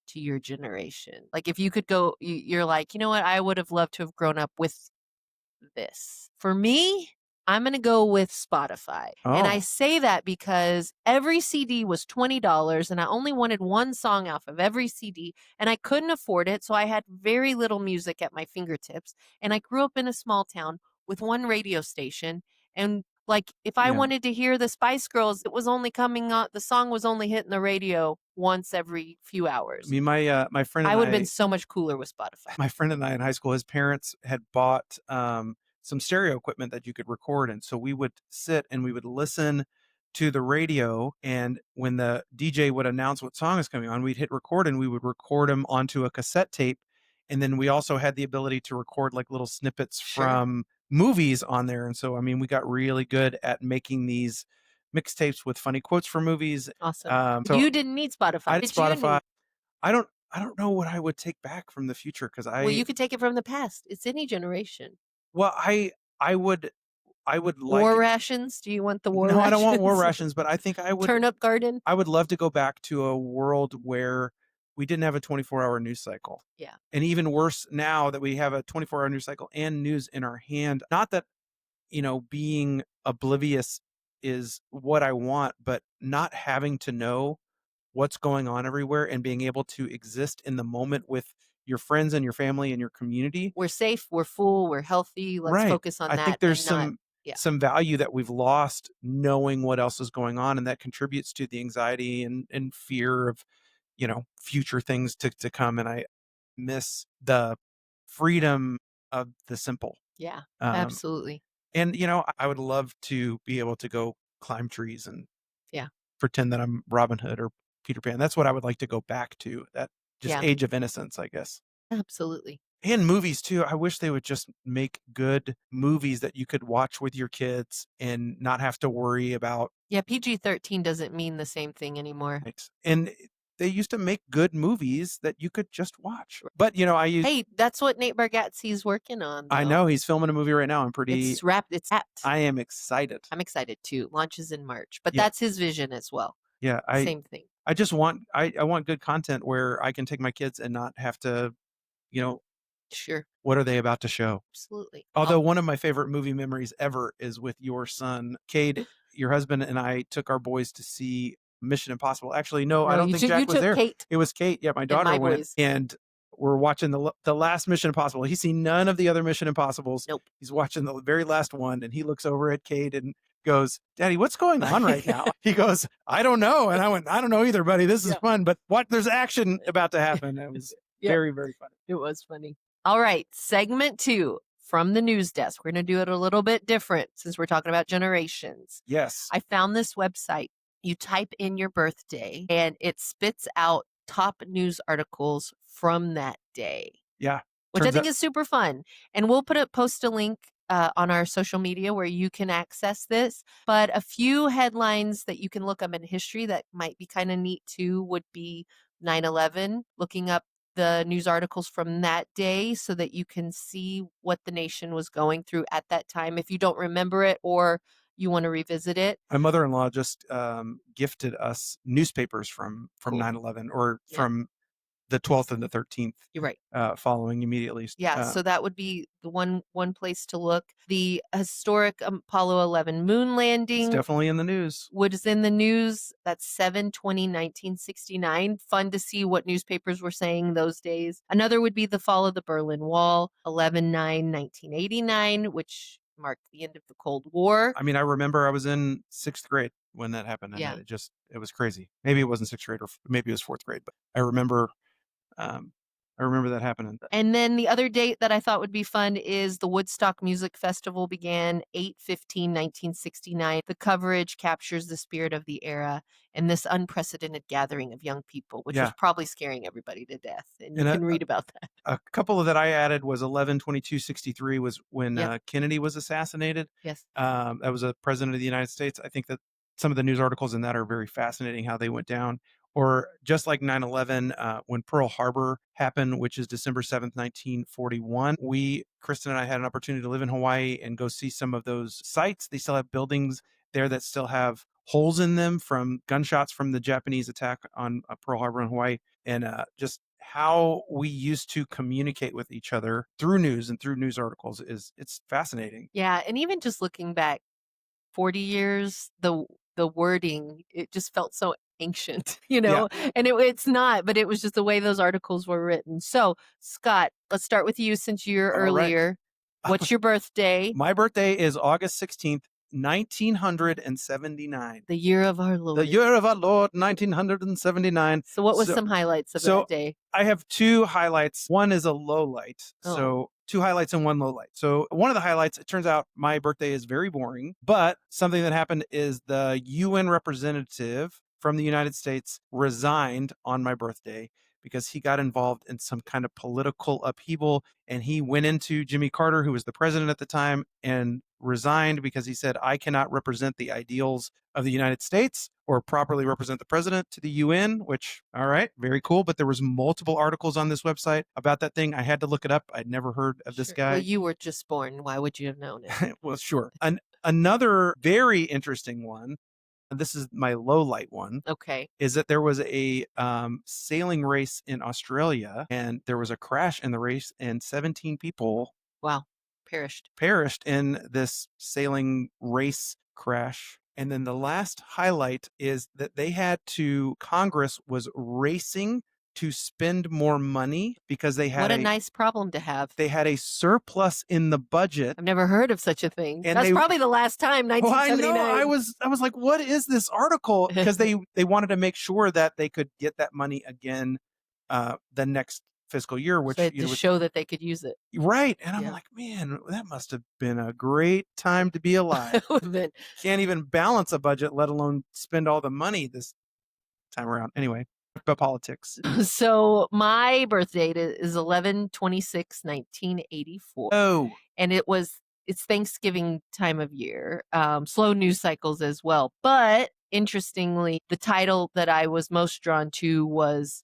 Speaker 1: to your generation? Like, if you could go, you're like, you know what? I would have loved to have grown up with this. For me, I'm going to go with Spotify. And I
Speaker 2: Oh,
Speaker 1: say that because every CD was $20 and I only wanted one song off of every CD and I couldn't afford it. So I had very little music at my fingertips. And I grew up in a small town with one radio station. And like, if I
Speaker 2: yeah.
Speaker 1: wanted to hear the Spice Girls, it was only coming on, the song was only hitting the radio once every few
Speaker 2: I
Speaker 1: hours.
Speaker 2: mean, my friend
Speaker 1: I
Speaker 2: and
Speaker 1: would have been so much cooler with Spotify.
Speaker 2: my friend and I in high school, his parents had bought some stereo equipment that you could record in. So we would sit and we would listen to the radio. And when the DJ would announce what song is coming on, we'd hit record and we would record them onto a cassette tape. And then we also had the ability to record like little snippets
Speaker 1: Sure.
Speaker 2: from movies on there. And so, I mean, we got really good at making these mixtapes with funny quotes from movies.
Speaker 1: Awesome.
Speaker 2: So
Speaker 1: You didn't need Spotify.
Speaker 2: I
Speaker 1: Did you
Speaker 2: Spotify.
Speaker 1: need?
Speaker 2: I don't know what I would take back from the future because
Speaker 1: Well, you could take it from the past. It's any generation.
Speaker 2: well, I would
Speaker 1: War
Speaker 2: like
Speaker 1: rations? Do you want the war
Speaker 2: no, I don't want war
Speaker 1: rations?
Speaker 2: rations, but I think
Speaker 1: Turnip garden?
Speaker 2: I would love to go back to a world where we didn't have a 24-hour news cycle.
Speaker 1: Yeah.
Speaker 2: And even worse now that we have a 24-hour news cycle and news in our hand. Not that, being oblivious is what I want, but not having to know what's going on everywhere and being able to exist in the moment with your friends and your family and your community.
Speaker 1: We're safe, we're full, we're healthy. Let's
Speaker 2: Right.
Speaker 1: focus on
Speaker 2: I
Speaker 1: that
Speaker 2: think there's
Speaker 1: and not.
Speaker 2: some
Speaker 1: Yeah.
Speaker 2: some value that we've lost knowing what else is going on, and that contributes to the anxiety and fear of, future things to come. And I miss the freedom of the simple.
Speaker 1: Yeah.
Speaker 2: Um,
Speaker 1: Absolutely.
Speaker 2: and I would love to be able to go climb trees and
Speaker 1: Yeah.
Speaker 2: pretend that I'm Robin Hood or Peter Pan. That's what I would like to go back to. That just
Speaker 1: Yeah.
Speaker 2: age of innocence, I guess.
Speaker 1: Absolutely.
Speaker 2: And movies too. I wish they would just make good movies that you could watch with your kids and not have to worry about
Speaker 1: Yeah, PG-13 doesn't mean the same thing anymore.
Speaker 2: it. And they used to make good movies that you could just watch. But
Speaker 1: Hey, that's what Nate Bargatze's working on,
Speaker 2: I
Speaker 1: though.
Speaker 2: know he's filming a movie right now.
Speaker 1: It's wrapped.
Speaker 2: I am excited.
Speaker 1: I'm excited too. Launches in March, but
Speaker 2: Yeah.
Speaker 1: that's his vision as well.
Speaker 2: Yeah,
Speaker 1: Same thing.
Speaker 2: I just want I want good content where I can take my kids and not have to,
Speaker 1: Sure.
Speaker 2: what are they about to show?
Speaker 1: Absolutely.
Speaker 2: Although one of my favorite movie memories ever is with your son, Cade. Your husband and I took our boys to see Mission Impossible. Actually, no, I don't think Jack was there.
Speaker 1: Kate
Speaker 2: It was Kate. Yeah, my daughter
Speaker 1: my
Speaker 2: went,
Speaker 1: boys.
Speaker 2: and we're watching the last Mission Impossible. He's seen none of the other Mission Impossibles.
Speaker 1: Nope.
Speaker 2: He's watching the very last one, and he looks over at Cade and goes, "Daddy, what's going on right now?" He goes, "I don't know." And I went, "I don't know either, buddy. This is
Speaker 1: Yeah.
Speaker 2: fun, but what? There's action about to happen." It was
Speaker 1: Yeah.
Speaker 2: very, very funny.
Speaker 1: It was funny. All right, segment 2 from the news desk. We're going to do it a little bit different since we're talking about generations.
Speaker 2: Yes.
Speaker 1: I found this website. You type in your birthday and it spits out top news articles from that day.
Speaker 2: Yeah.
Speaker 1: Which I
Speaker 2: Turns
Speaker 1: think
Speaker 2: out-
Speaker 1: is super fun. And we'll post a link on our social media where you can access this. But a few headlines that you can look up in history that might be kind of neat too would be 9/11, looking up the news articles from that day so that you can see what the nation was going through at that time if you don't remember it or you want to revisit it.
Speaker 2: My mother-in-law just gifted us newspapers from
Speaker 1: Cool.
Speaker 2: 9/11 or
Speaker 1: Yeah.
Speaker 2: from the 12th and the 13th
Speaker 1: You're right.
Speaker 2: following immediately.
Speaker 1: Yeah, so that would be the one place to look. The historic Apollo 11 moon
Speaker 2: It's
Speaker 1: landing
Speaker 2: definitely in the news.
Speaker 1: was in the news. That's 7/20/1969. Fun to see what newspapers were saying those days. Another would be the fall of the Berlin Wall, 11/9/1989, which marked the end of the Cold War.
Speaker 2: I mean, I remember I was in 6th grade when that happened, and
Speaker 1: Yeah.
Speaker 2: it was crazy. Maybe it wasn't 6th grade, or maybe it was 4th grade, but um, I remember that happening.
Speaker 1: And then the other date that I thought would be fun is the Woodstock Music Festival began 8/15/1969. The coverage captures the spirit of the era and this unprecedented gathering of young people, which was
Speaker 2: Yeah.
Speaker 1: probably scaring everybody to death. And you
Speaker 2: And
Speaker 1: can read about that.
Speaker 2: a couple that I added was 11/22/63 was when
Speaker 1: Yep.
Speaker 2: Kennedy was assassinated.
Speaker 1: Yes.
Speaker 2: That was a president of the United States. I think that some of the news articles in that are very fascinating how they went down. Or just like 9/11, when Pearl Harbor happened, which is December 7th, 1941, Kristen and I had an opportunity to live in Hawaii and go see some of those sites. They still have buildings there that still have holes in them from gunshots from the Japanese attack on Pearl Harbor in Hawaii. And just how we used to communicate with each other through news and through news articles it's fascinating.
Speaker 1: Yeah. And even just looking back 40 years, the wording, it just felt so ancient,
Speaker 2: Yeah.
Speaker 1: and it's not, but it was just the way those articles were written. So, Scott, let's start with you since you're
Speaker 2: All right.
Speaker 1: earlier. What's your birthday?
Speaker 2: My birthday is August 16th, 1979.
Speaker 1: The year of our Lord.
Speaker 2: The year of our Lord, 1979.
Speaker 1: So what was some highlights of that day?
Speaker 2: I have two highlights. One is a low light.
Speaker 1: Oh.
Speaker 2: So two highlights and one low light. So one of the highlights, it turns out my birthday is very boring, but something that happened is the UN representative from the United States resigned on my birthday because he got involved in some kind of political upheaval, and he went into Jimmy Carter, who was the president at the time, and resigned because he said, I cannot represent the ideals of the United States or properly represent the president to the UN, which, all right, very cool. But there was multiple articles on this website about that thing. I had to look it up. I'd never heard of this guy.
Speaker 1: Well, you were just born. Why would you have known it?
Speaker 2: Well, sure. Another very interesting one, and this is my low light one,
Speaker 1: Okay.
Speaker 2: is that there was a sailing race in Australia, and there was a crash in the race, and 17 people
Speaker 1: Wow.
Speaker 2: perished in this sailing race crash. And then the last highlight is that Congress was racing to spend more money because they had
Speaker 1: What a nice problem to have.
Speaker 2: They had a surplus in the budget.
Speaker 1: I've never heard of such a thing.
Speaker 2: And
Speaker 1: That's probably the last time,
Speaker 2: Well, I
Speaker 1: 1979.
Speaker 2: know. I was like, what is this article? Because they wanted to make sure that they could get that money again the next fiscal year, which
Speaker 1: So to show that they could use it.
Speaker 2: Right. And I'm
Speaker 1: Yeah.
Speaker 2: like, man, that must have been a great time to be alive.
Speaker 1: It would have been.
Speaker 2: Can't even balance a budget, let alone spend all the money this time around. Anyway, about politics.
Speaker 1: So my birth date is 11/26/1984.
Speaker 2: Oh,
Speaker 1: And it's Thanksgiving time of year. Slow news cycles as well. But interestingly, the title that I was most drawn to was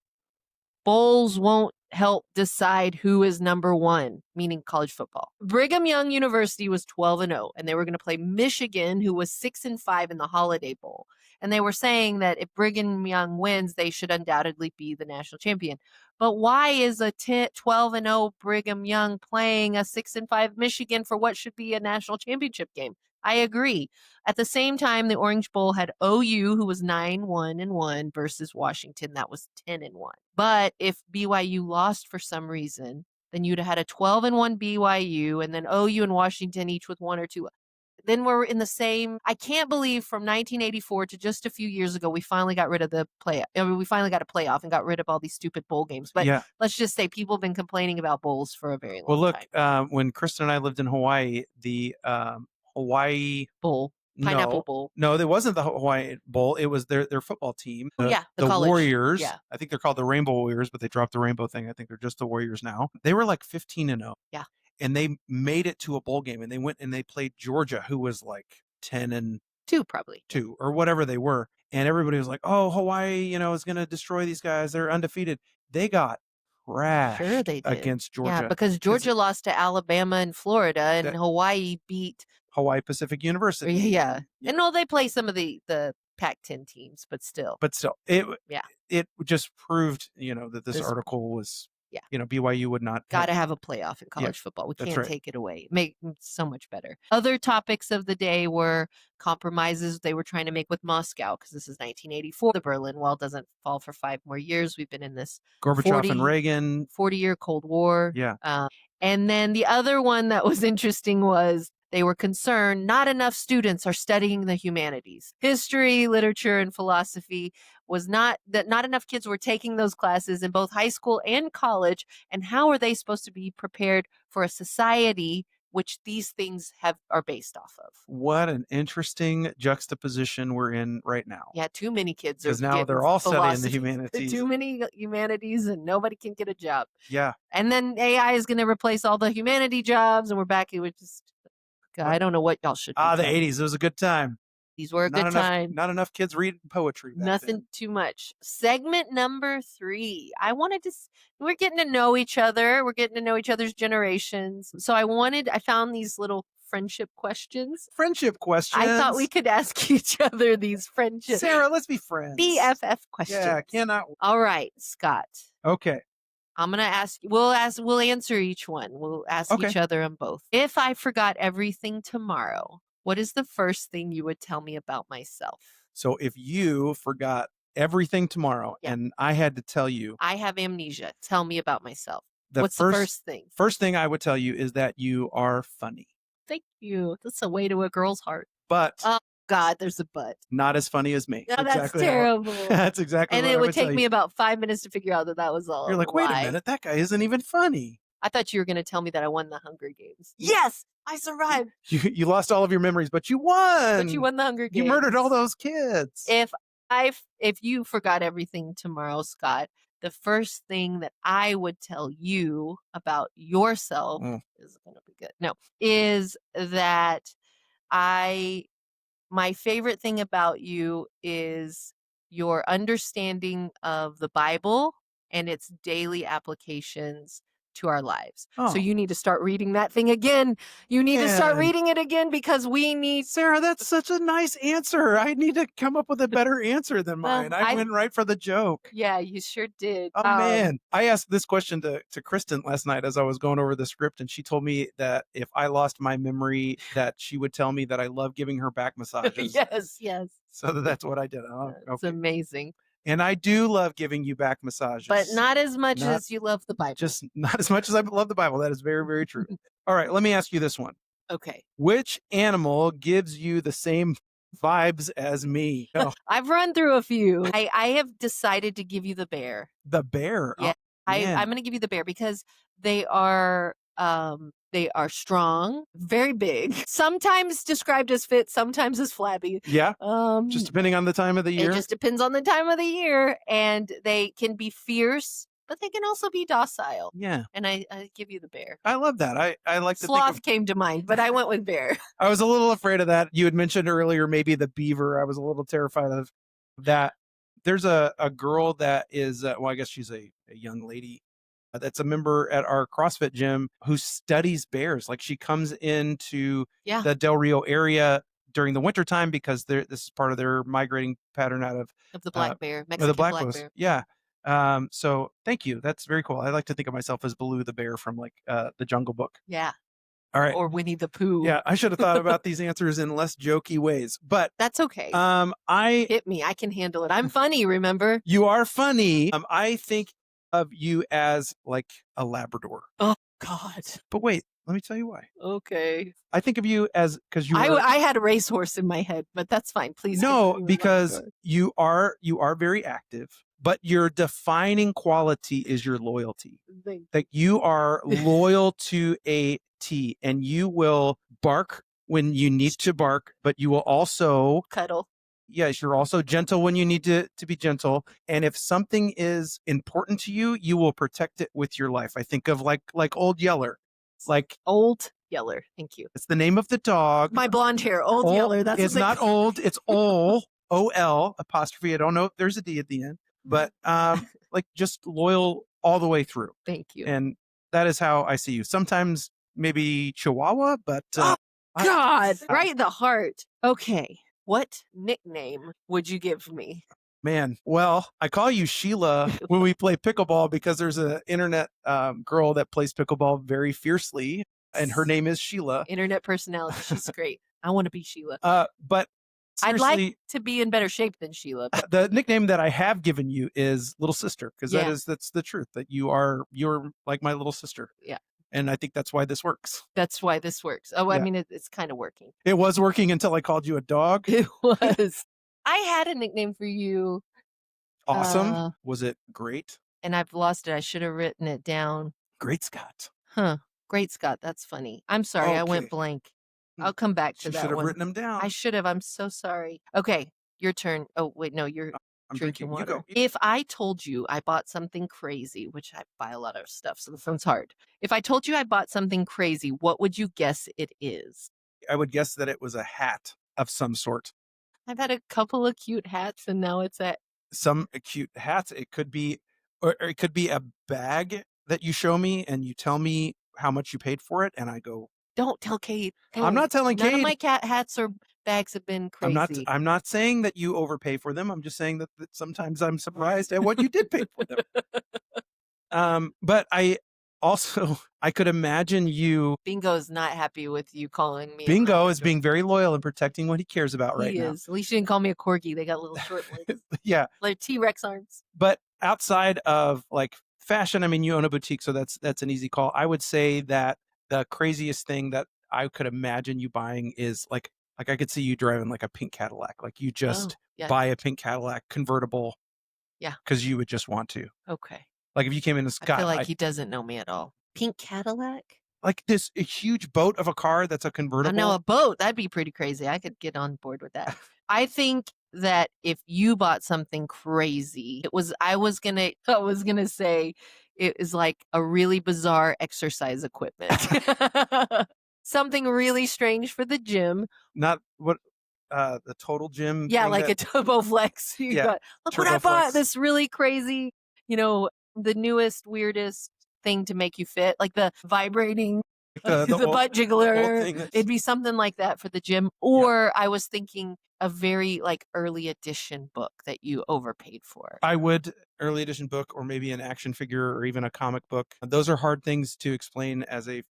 Speaker 1: Bowls Won't Help Decide Who is Number One, meaning college football. Brigham Young University was 12-0, and they were going to play Michigan, who was 6-5 in the Holiday Bowl. And they were saying that if Brigham Young wins, they should undoubtedly be the national champion. But why is a 12-0 Brigham Young playing a 6-5 Michigan for what should be a national championship game? I agree. At the same time, the Orange Bowl had OU, who was 9-1-1, versus Washington, that was 10-1. But if BYU lost for some reason, then you'd have had a 12-1 BYU, and then OU and Washington each with 1 or 2. Then we're in the same. I can't believe from 1984 to just a few years ago, we finally got rid of the playoff. I mean, we finally got a playoff and got rid of all these stupid bowl games. But
Speaker 2: yeah.
Speaker 1: Let's just say people have been complaining about bowls for a very long
Speaker 2: Well, look,
Speaker 1: time.
Speaker 2: when Kristen and I lived in Hawaii, the Hawaii
Speaker 1: Bowl. Pineapple Bowl.
Speaker 2: No, there wasn't the Hawaii Bowl. It was their football team.
Speaker 1: The
Speaker 2: college Warriors.
Speaker 1: Yeah.
Speaker 2: I think they're called the Rainbow Warriors, but they dropped the rainbow thing. I think they're just the Warriors now. They were like 15-0.
Speaker 1: Yeah.
Speaker 2: And they made it to a bowl game, and they went and they played Georgia, who was like 10-2,
Speaker 1: probably.
Speaker 2: Or whatever they were. And everybody was like, "Oh, Hawaii, is going to destroy these guys. They're undefeated." They got crashed
Speaker 1: Sure they did.
Speaker 2: against Georgia.
Speaker 1: Yeah, because Georgia lost to Alabama and Florida, and Hawaii beat
Speaker 2: Hawaii Pacific University.
Speaker 1: Yeah. And no, they play some of the Pac-10 teams, but still.
Speaker 2: But still,
Speaker 1: Yeah.
Speaker 2: it just proved, that this
Speaker 1: This-
Speaker 2: article was,
Speaker 1: Yeah.
Speaker 2: BYU would not
Speaker 1: Got to have a playoff in college football. We
Speaker 2: that's
Speaker 1: can't
Speaker 2: right.
Speaker 1: take it away. Make it so much better. Other topics of the day were compromises they were trying to make with Moscow, because this is 1984. The Berlin Wall doesn't fall for 5 more years. We've been in this
Speaker 2: Gorbachev and Reagan.
Speaker 1: 40-year Cold War.
Speaker 2: Yeah.
Speaker 1: And then the other one that was interesting was they were concerned not enough students are studying the humanities. History, literature, and philosophy was not enough kids were taking those classes in both high school and college. And how are they supposed to be prepared for a society which these things are based off of?
Speaker 2: What an interesting juxtaposition we're in right now.
Speaker 1: Yeah, too many kids are
Speaker 2: because now they're all studying the humanities.
Speaker 1: Too many humanities and nobody can get a job.
Speaker 2: Yeah.
Speaker 1: And then AI is going to replace all the humanity jobs, and we're back. It was just, God, I don't know what y'all should be.
Speaker 2: The 80s. It was a good time.
Speaker 1: These were a good time.
Speaker 2: Not enough kids reading poetry.
Speaker 1: Nothing too much. Segment number 3. We're getting to know each other. We're getting to know each other's generations. So I found these little friendship questions.
Speaker 2: Friendship questions.
Speaker 1: I thought we could ask each other these friendship.
Speaker 2: Sarah, let's be friends.
Speaker 1: BFF questions.
Speaker 2: Yeah, cannot.
Speaker 1: All right, Scott.
Speaker 2: Okay.
Speaker 1: I'm going to ask, we'll answer each one. We'll ask each other on both. If I forgot everything tomorrow, what is the first thing you would tell me about myself?
Speaker 2: So if you forgot everything tomorrow and I had to tell you.
Speaker 1: I have amnesia. Tell me about myself.
Speaker 2: What's
Speaker 1: the first thing?
Speaker 2: First thing I would tell you is that you are funny.
Speaker 1: Thank you. That's a way to a girl's heart.
Speaker 2: But.
Speaker 1: Oh, God, there's a but.
Speaker 2: Not as funny as me.
Speaker 1: No, that's terrible.
Speaker 2: That's exactly
Speaker 1: and
Speaker 2: what I would tell you.
Speaker 1: And it would take me about 5 minutes to figure out that was all.
Speaker 2: You're like, wait a minute. That guy isn't even funny.
Speaker 1: I thought you were going to tell me that I won the Hunger Games. Yes, I survived.
Speaker 2: You lost all of your memories, but you won.
Speaker 1: But you won the Hunger Games.
Speaker 2: You murdered all those kids.
Speaker 1: If you forgot everything tomorrow, Scott, the first thing that I would tell you about yourself is going to be good. No, is that my favorite thing about you is your understanding of the Bible and its daily applications to our lives. So you need to start reading that thing again. You need to start reading it again because we need...
Speaker 2: Sarah, that's such a nice answer. I need to come up with a better answer than mine. I went right for the joke.
Speaker 1: Yeah, you sure did.
Speaker 2: Oh, man. I asked this question to Kristen last night as I was going over the script, and she told me that if I lost my memory, that she would tell me that I love giving her back massages.
Speaker 1: Yes.
Speaker 2: So that's what I did.
Speaker 1: It's amazing.
Speaker 2: And I do love giving you back massages.
Speaker 1: But not as much as you love the Bible.
Speaker 2: Just not as much as I love the Bible. That is very, very true. All right, let me ask you this one.
Speaker 1: Okay.
Speaker 2: Which animal gives you the same vibes as me? Oh.
Speaker 1: I've run through a few. I have decided to give you the bear.
Speaker 2: The bear?
Speaker 1: Yeah. I'm going to give you the bear because they are strong, very big, sometimes described as fit, sometimes as flabby.
Speaker 2: Yeah. Just depending on the time of the year.
Speaker 1: It just depends on the time of the year. And they can be fierce, but they can also be docile.
Speaker 2: Yeah.
Speaker 1: And I give you the bear.
Speaker 2: I love that. I like to
Speaker 1: Sloth
Speaker 2: think of...
Speaker 1: came to mind, but I went with bear.
Speaker 2: I was a little afraid of that. You had mentioned earlier maybe the beaver. I was a little terrified of that. There's a girl that is, I guess she's a young lady that's a member at our CrossFit gym who studies bears. Like she comes into the Del Rio area during the wintertime because this is part of their migrating pattern out of
Speaker 1: the black bear, Mexican
Speaker 2: the black
Speaker 1: bear.
Speaker 2: Yeah. So thank you. That's very cool. I like to think of myself as Baloo the bear from like the Jungle Book.
Speaker 1: Yeah.
Speaker 2: All right.
Speaker 1: Or Winnie the Pooh.
Speaker 2: Yeah, I should have thought about these answers in less jokey ways, but
Speaker 1: that's okay.
Speaker 2: Hit
Speaker 1: me. I can handle it. I'm funny, remember?
Speaker 2: You are funny. I think of you as like a Labrador.
Speaker 1: Oh God.
Speaker 2: But wait, let me tell you why.
Speaker 1: Okay.
Speaker 2: I think of you as because
Speaker 1: I had a racehorse in my head, but that's fine. Please.
Speaker 2: No, because you are very active, but your defining quality is your loyalty. Like you are loyal to a T, and you will bark when you need to bark, but you will also
Speaker 1: cuddle.
Speaker 2: Yes, you're also gentle when you need to be gentle. And if something is important to you, you will protect it with your life. I think of like Old Yeller. Like
Speaker 1: Old Yeller. Thank you.
Speaker 2: It's the name of the dog.
Speaker 1: My blonde hair. Old Yeller. That's
Speaker 2: it's not old. It's O-L apostrophe. I don't know if there's a D at the end, but like just loyal all the way through.
Speaker 1: Thank you.
Speaker 2: And that is how I see you. Sometimes maybe Chihuahua, but
Speaker 1: God, right in the heart. Okay. What nickname would you give me?
Speaker 2: Man, well, I call you Sheila when we play pickleball because there's an internet girl that plays pickleball very fiercely, and her name is Sheila.
Speaker 1: Internet personality. She's great. I want to be Sheila.
Speaker 2: But
Speaker 1: I'd like
Speaker 2: seriously,
Speaker 1: to be in better shape than Sheila. But
Speaker 2: the nickname that I have given you is Little Sister because
Speaker 1: Yeah.
Speaker 2: that's the truth, that you're like my little sister.
Speaker 1: Yeah.
Speaker 2: And I think that's why this works.
Speaker 1: That's why this works. Oh, I
Speaker 2: Yeah.
Speaker 1: mean, it's kind of working.
Speaker 2: It was working until I called you a dog.
Speaker 1: It was. I had a nickname for you,
Speaker 2: Awesome. Was it great?
Speaker 1: and I've lost it. I should have written it down.
Speaker 2: Great Scott.
Speaker 1: Huh. Great Scott. That's funny. I'm sorry. I
Speaker 2: Okay.
Speaker 1: went blank. I'll come back to
Speaker 2: You
Speaker 1: that
Speaker 2: should have
Speaker 1: one.
Speaker 2: written them down.
Speaker 1: I should have. I'm so sorry. Okay. Your turn. Oh, wait. No, you're
Speaker 2: I'm
Speaker 1: drinking
Speaker 2: drinking.
Speaker 1: water.
Speaker 2: You go.
Speaker 1: If I told you I bought something crazy, which I buy a lot of stuff, so this one's hard. If I told you I bought something crazy, what would you guess it is?
Speaker 2: I would guess that it was a hat of some sort.
Speaker 1: I've had a couple of cute hats, and now it's at
Speaker 2: Some cute hats. It could be, or it could be a bag that you show me and you tell me how much you paid for it, and I go,
Speaker 1: Don't tell Kate.
Speaker 2: I'm not telling
Speaker 1: None of
Speaker 2: Kate.
Speaker 1: my cat hats or bags have been crazy.
Speaker 2: I'm not saying that you overpay for them. I'm just saying that sometimes I'm surprised at what you did pay for them. But I also I could imagine you.
Speaker 1: Bingo is not happy with you calling me.
Speaker 2: Bingo is being very loyal and protecting what he cares about right now.
Speaker 1: He is. At least you didn't call me a corgi. They got little short legs.
Speaker 2: Yeah.
Speaker 1: Like T-Rex arms.
Speaker 2: But outside of like fashion, I mean, you own a boutique, so that's an easy call. I would say that the craziest thing that I could imagine you buying is like I could see you driving like a pink Cadillac. Like you just buy a pink Cadillac convertible.
Speaker 1: Yeah.
Speaker 2: Because you would just want to.
Speaker 1: Okay.
Speaker 2: Like if you came in the sky.
Speaker 1: I feel like he doesn't know me at all. Pink Cadillac?
Speaker 2: Like this a huge boat of a car that's a convertible.
Speaker 1: I know, a boat. That'd be pretty crazy. I could get on board with that. I think that if you bought something crazy, I was gonna say it is like a really bizarre exercise equipment. Something really strange for the gym.
Speaker 2: Not what the Total Gym.
Speaker 1: Yeah, like a Turbo Flex. Look what I bought. This really crazy, the newest, weirdest thing to make you fit, like the vibrating the butt jiggler. It'd be something like that for the gym. Or I was thinking a very like early edition book that you overpaid for.
Speaker 2: I would early edition book, or maybe an action figure, or even a comic book. Those are hard things to explain as a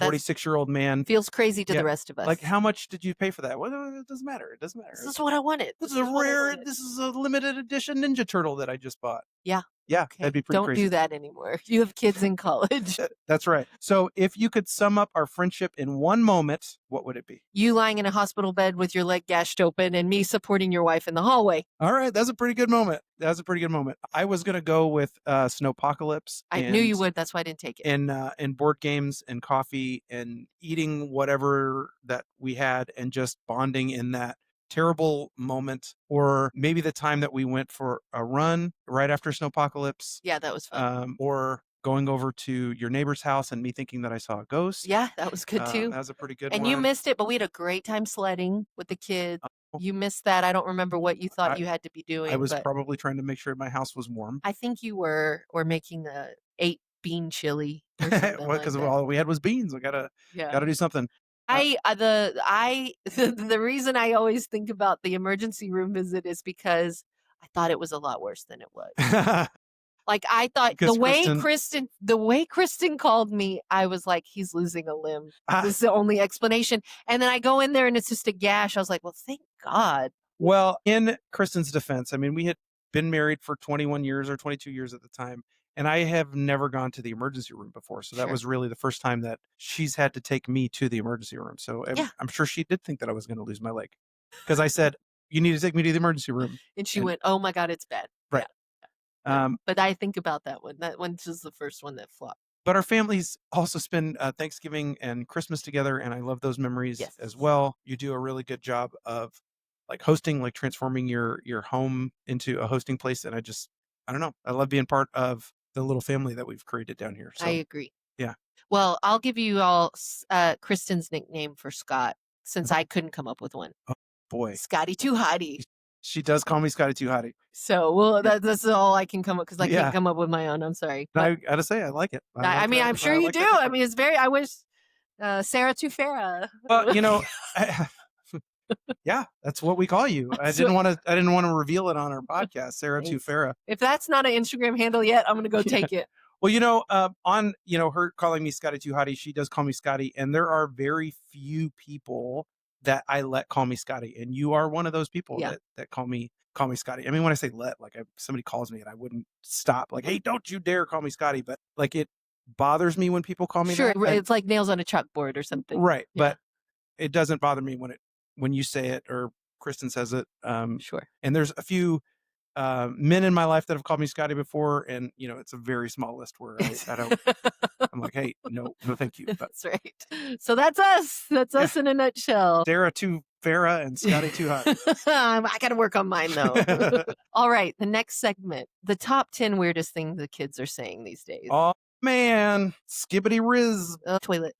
Speaker 2: 46-year-old man.
Speaker 1: Feels crazy to the rest of us.
Speaker 2: Like, how much did you pay for that? Well, it doesn't matter. It doesn't matter.
Speaker 1: This is what I wanted.
Speaker 2: This is a limited edition Ninja Turtle that I just bought.
Speaker 1: Yeah.
Speaker 2: Yeah, okay. That'd be pretty crazy.
Speaker 1: Don't do that anymore. You have kids in college.
Speaker 2: That's right. So if you could sum up our friendship in one moment, what would it be?
Speaker 1: You lying in a hospital bed with your leg gashed open and me supporting your wife in the hallway.
Speaker 2: All right. That's a pretty good moment. I was going to go with Snowpocalypse.
Speaker 1: I knew you would. That's why I didn't take it.
Speaker 2: And board games and coffee and eating whatever that we had and just bonding in that terrible moment, or maybe the time that we went for a run right after Snowpocalypse.
Speaker 1: Yeah, that was fun.
Speaker 2: Or going over to your neighbor's house and me thinking that I saw a ghost.
Speaker 1: Yeah, that was good too.
Speaker 2: That was a pretty good
Speaker 1: one. And you missed it, but we had a great time sledding with the kids. You missed that. I don't remember what you thought you had to be doing.
Speaker 2: I was probably trying to make sure my house was warm.
Speaker 1: I think you were, or making the 8-bean chili or something.
Speaker 2: Because all we had was beans. We gotta do something.
Speaker 1: The reason I always think about the emergency room visit is because I thought it was a lot worse than it was. Like I thought the way Kristen called me, I was like, he's losing a limb. This is the only explanation. And then I go in there and it's just a gash. I was like, well, thank God.
Speaker 2: Well, in Kristen's defense, I mean, we had been married for 21 years or 22 years at the time. And I have never gone to the emergency room before. So that was really the first time that she's had to take me to the emergency room. So I'm sure she did think that I was going to lose my leg. Because I said, you need to take me to the emergency room.
Speaker 1: And she went, oh my God, it's bad.
Speaker 2: Right.
Speaker 1: Yeah. But I think about that one. That one was the first one that flopped.
Speaker 2: But our families also spend Thanksgiving and Christmas together. And I love those memories as well. You do a really good job of like hosting, like transforming your home into a hosting place. And I don't know. I love being part of the little family that we've created down here. So,
Speaker 1: I agree.
Speaker 2: Yeah.
Speaker 1: Well, I'll give you all Kristen's nickname for Scott, since I couldn't come up with one.
Speaker 2: Oh, boy.
Speaker 1: Scotty Too Hottie.
Speaker 2: She does call me Scotty Too Hottie.
Speaker 1: So, that's all I can come up, because I can't come up with my own. I'm sorry.
Speaker 2: But I gotta say, I like it.
Speaker 1: I mean, I'm sure you do. I mean, it's I wish Sarah Too Farah.
Speaker 2: Well, Yeah, that's what we call you. I
Speaker 1: That's what-
Speaker 2: didn't want to reveal it on our podcast, Sarah
Speaker 1: Thanks.
Speaker 2: Tufera.
Speaker 1: If that's not an Instagram handle yet, I'm gonna go
Speaker 2: Yeah.
Speaker 1: take it.
Speaker 2: Well, on her calling me Scotty Too Hottie, she does call me Scotty, and there are very few people that I let call me Scotty, and you are one of those people
Speaker 1: Yeah.
Speaker 2: that call me Scotty. I mean, when I say let, like somebody calls me and I wouldn't stop, like, hey, don't you dare call me Scotty, but like it bothers me when people call me
Speaker 1: Sure,
Speaker 2: that.
Speaker 1: it's like nails on a chalkboard or something.
Speaker 2: Right,
Speaker 1: Yeah.
Speaker 2: but it doesn't bother me when you say it or Kristen says it.
Speaker 1: Sure.
Speaker 2: And there's a few men in my life that have called me Scotty before, and it's a very small list where I don't. I'm like, hey, no, thank you. But
Speaker 1: That's right. So that's us. That's us in a nutshell.
Speaker 2: Sarah Too Farah and Scotty Too Hot.
Speaker 1: I got to work on mine though. All right, the next segment: the top 10 weirdest things the kids are saying these days.
Speaker 2: Oh man, skibbity riz.
Speaker 1: Toilet.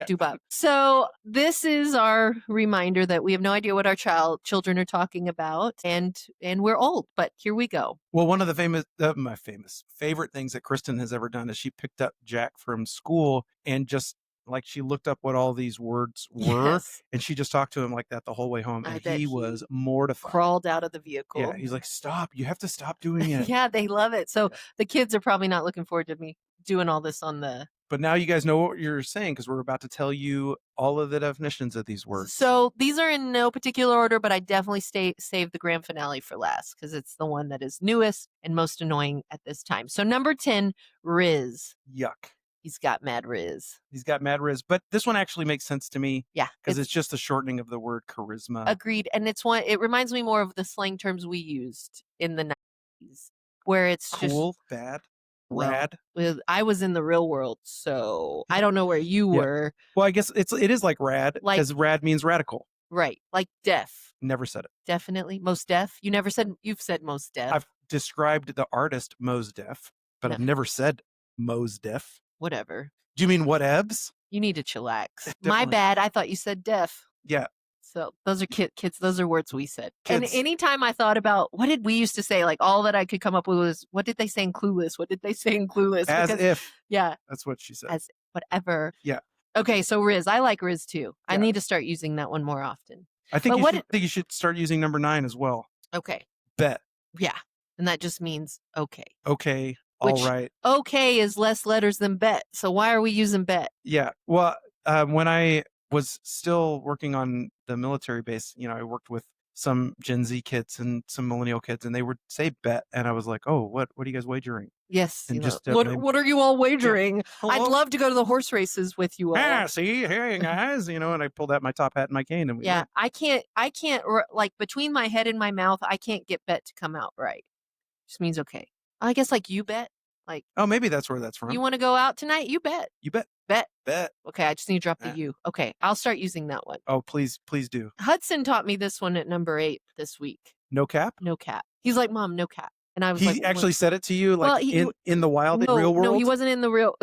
Speaker 1: Dubop. So this is our reminder that we have no idea what our children are talking about, and we're old, but here we go.
Speaker 2: Well, one of the my famous favorite things that Kristen has ever done is she picked up Jack from school and just like she looked up what all these words were,
Speaker 1: Yes.
Speaker 2: and she just talked to him like that the whole way home,
Speaker 1: I
Speaker 2: and
Speaker 1: bet
Speaker 2: he
Speaker 1: he
Speaker 2: was mortified.
Speaker 1: Crawled out of the vehicle.
Speaker 2: Yeah, he's like, stop! You have to stop doing it.
Speaker 1: Yeah, they love it. So the kids are probably not looking forward to me doing all this on the.
Speaker 2: But now you guys know what you're saying because we're about to tell you all of the definitions of these words.
Speaker 1: So these are in no particular order, but I definitely save the grand finale for last because it's the one that is newest and most annoying at this time. So number 10, Riz.
Speaker 2: Yuck.
Speaker 1: He's got mad Riz.
Speaker 2: He's got mad riz, but this one actually makes sense to me.
Speaker 1: Yeah,
Speaker 2: because it's just a shortening of the word charisma.
Speaker 1: Agreed, and it reminds me more of the slang terms we used in the 90s, where it's
Speaker 2: cool, bad, rad.
Speaker 1: I was in the real world, so I don't know where you were.
Speaker 2: Well, I guess it is like rad because rad means radical.
Speaker 1: Right, like deaf.
Speaker 2: Never said it.
Speaker 1: Definitely, most deaf. You've said most deaf.
Speaker 2: I've described the artist Mos Def, but I've never said Mos Def.
Speaker 1: Whatever.
Speaker 2: Do you mean whatevs?
Speaker 1: You need to chillax. My bad. I thought you said deaf.
Speaker 2: Yeah.
Speaker 1: So those are kids. Those are words we said.
Speaker 2: Kids.
Speaker 1: And anytime I thought about what did we used to say, like all that I could come up with was, what did they say in Clueless? What did they say in Clueless?
Speaker 2: As if.
Speaker 1: Yeah.
Speaker 2: That's what she said.
Speaker 1: As whatever.
Speaker 2: Yeah.
Speaker 1: Okay. So Riz, I like Riz too.
Speaker 2: Yeah.
Speaker 1: I need to start using that one more often.
Speaker 2: I think you should start using number 9 as well.
Speaker 1: Okay.
Speaker 2: Bet.
Speaker 1: Yeah. And that just means okay.
Speaker 2: Okay. All right.
Speaker 1: Okay is less letters than bet. So why are we using bet?
Speaker 2: Yeah. Well, when I was still working on the military base, I worked with some Gen Z kids and some millennial kids, and they would say bet, and I was like, "Oh, what are you guys wagering?"
Speaker 1: Yes.
Speaker 2: And just
Speaker 1: what are you all wagering?
Speaker 2: Yeah.
Speaker 1: I'd love to go to the horse races with you all.
Speaker 2: Ah, see, hey guys, and I pulled out my top hat and my cane, and we went.
Speaker 1: I can't like between my head and my mouth, I can't get bet to come out right. Just means okay. I guess like you bet. Like,
Speaker 2: oh, maybe that's where that's from.
Speaker 1: You want to go out tonight? You bet.
Speaker 2: You bet. Bet.
Speaker 1: Okay, I just need to drop the you. Okay, I'll start using that one.
Speaker 2: Oh, please do.
Speaker 1: Hudson taught me this one at number 8 this week.
Speaker 2: No cap?
Speaker 1: No cap. He's like, Mom, no cap. And I was
Speaker 2: he actually said it to you, like in the wild, in real world?
Speaker 1: No, he wasn't in the real.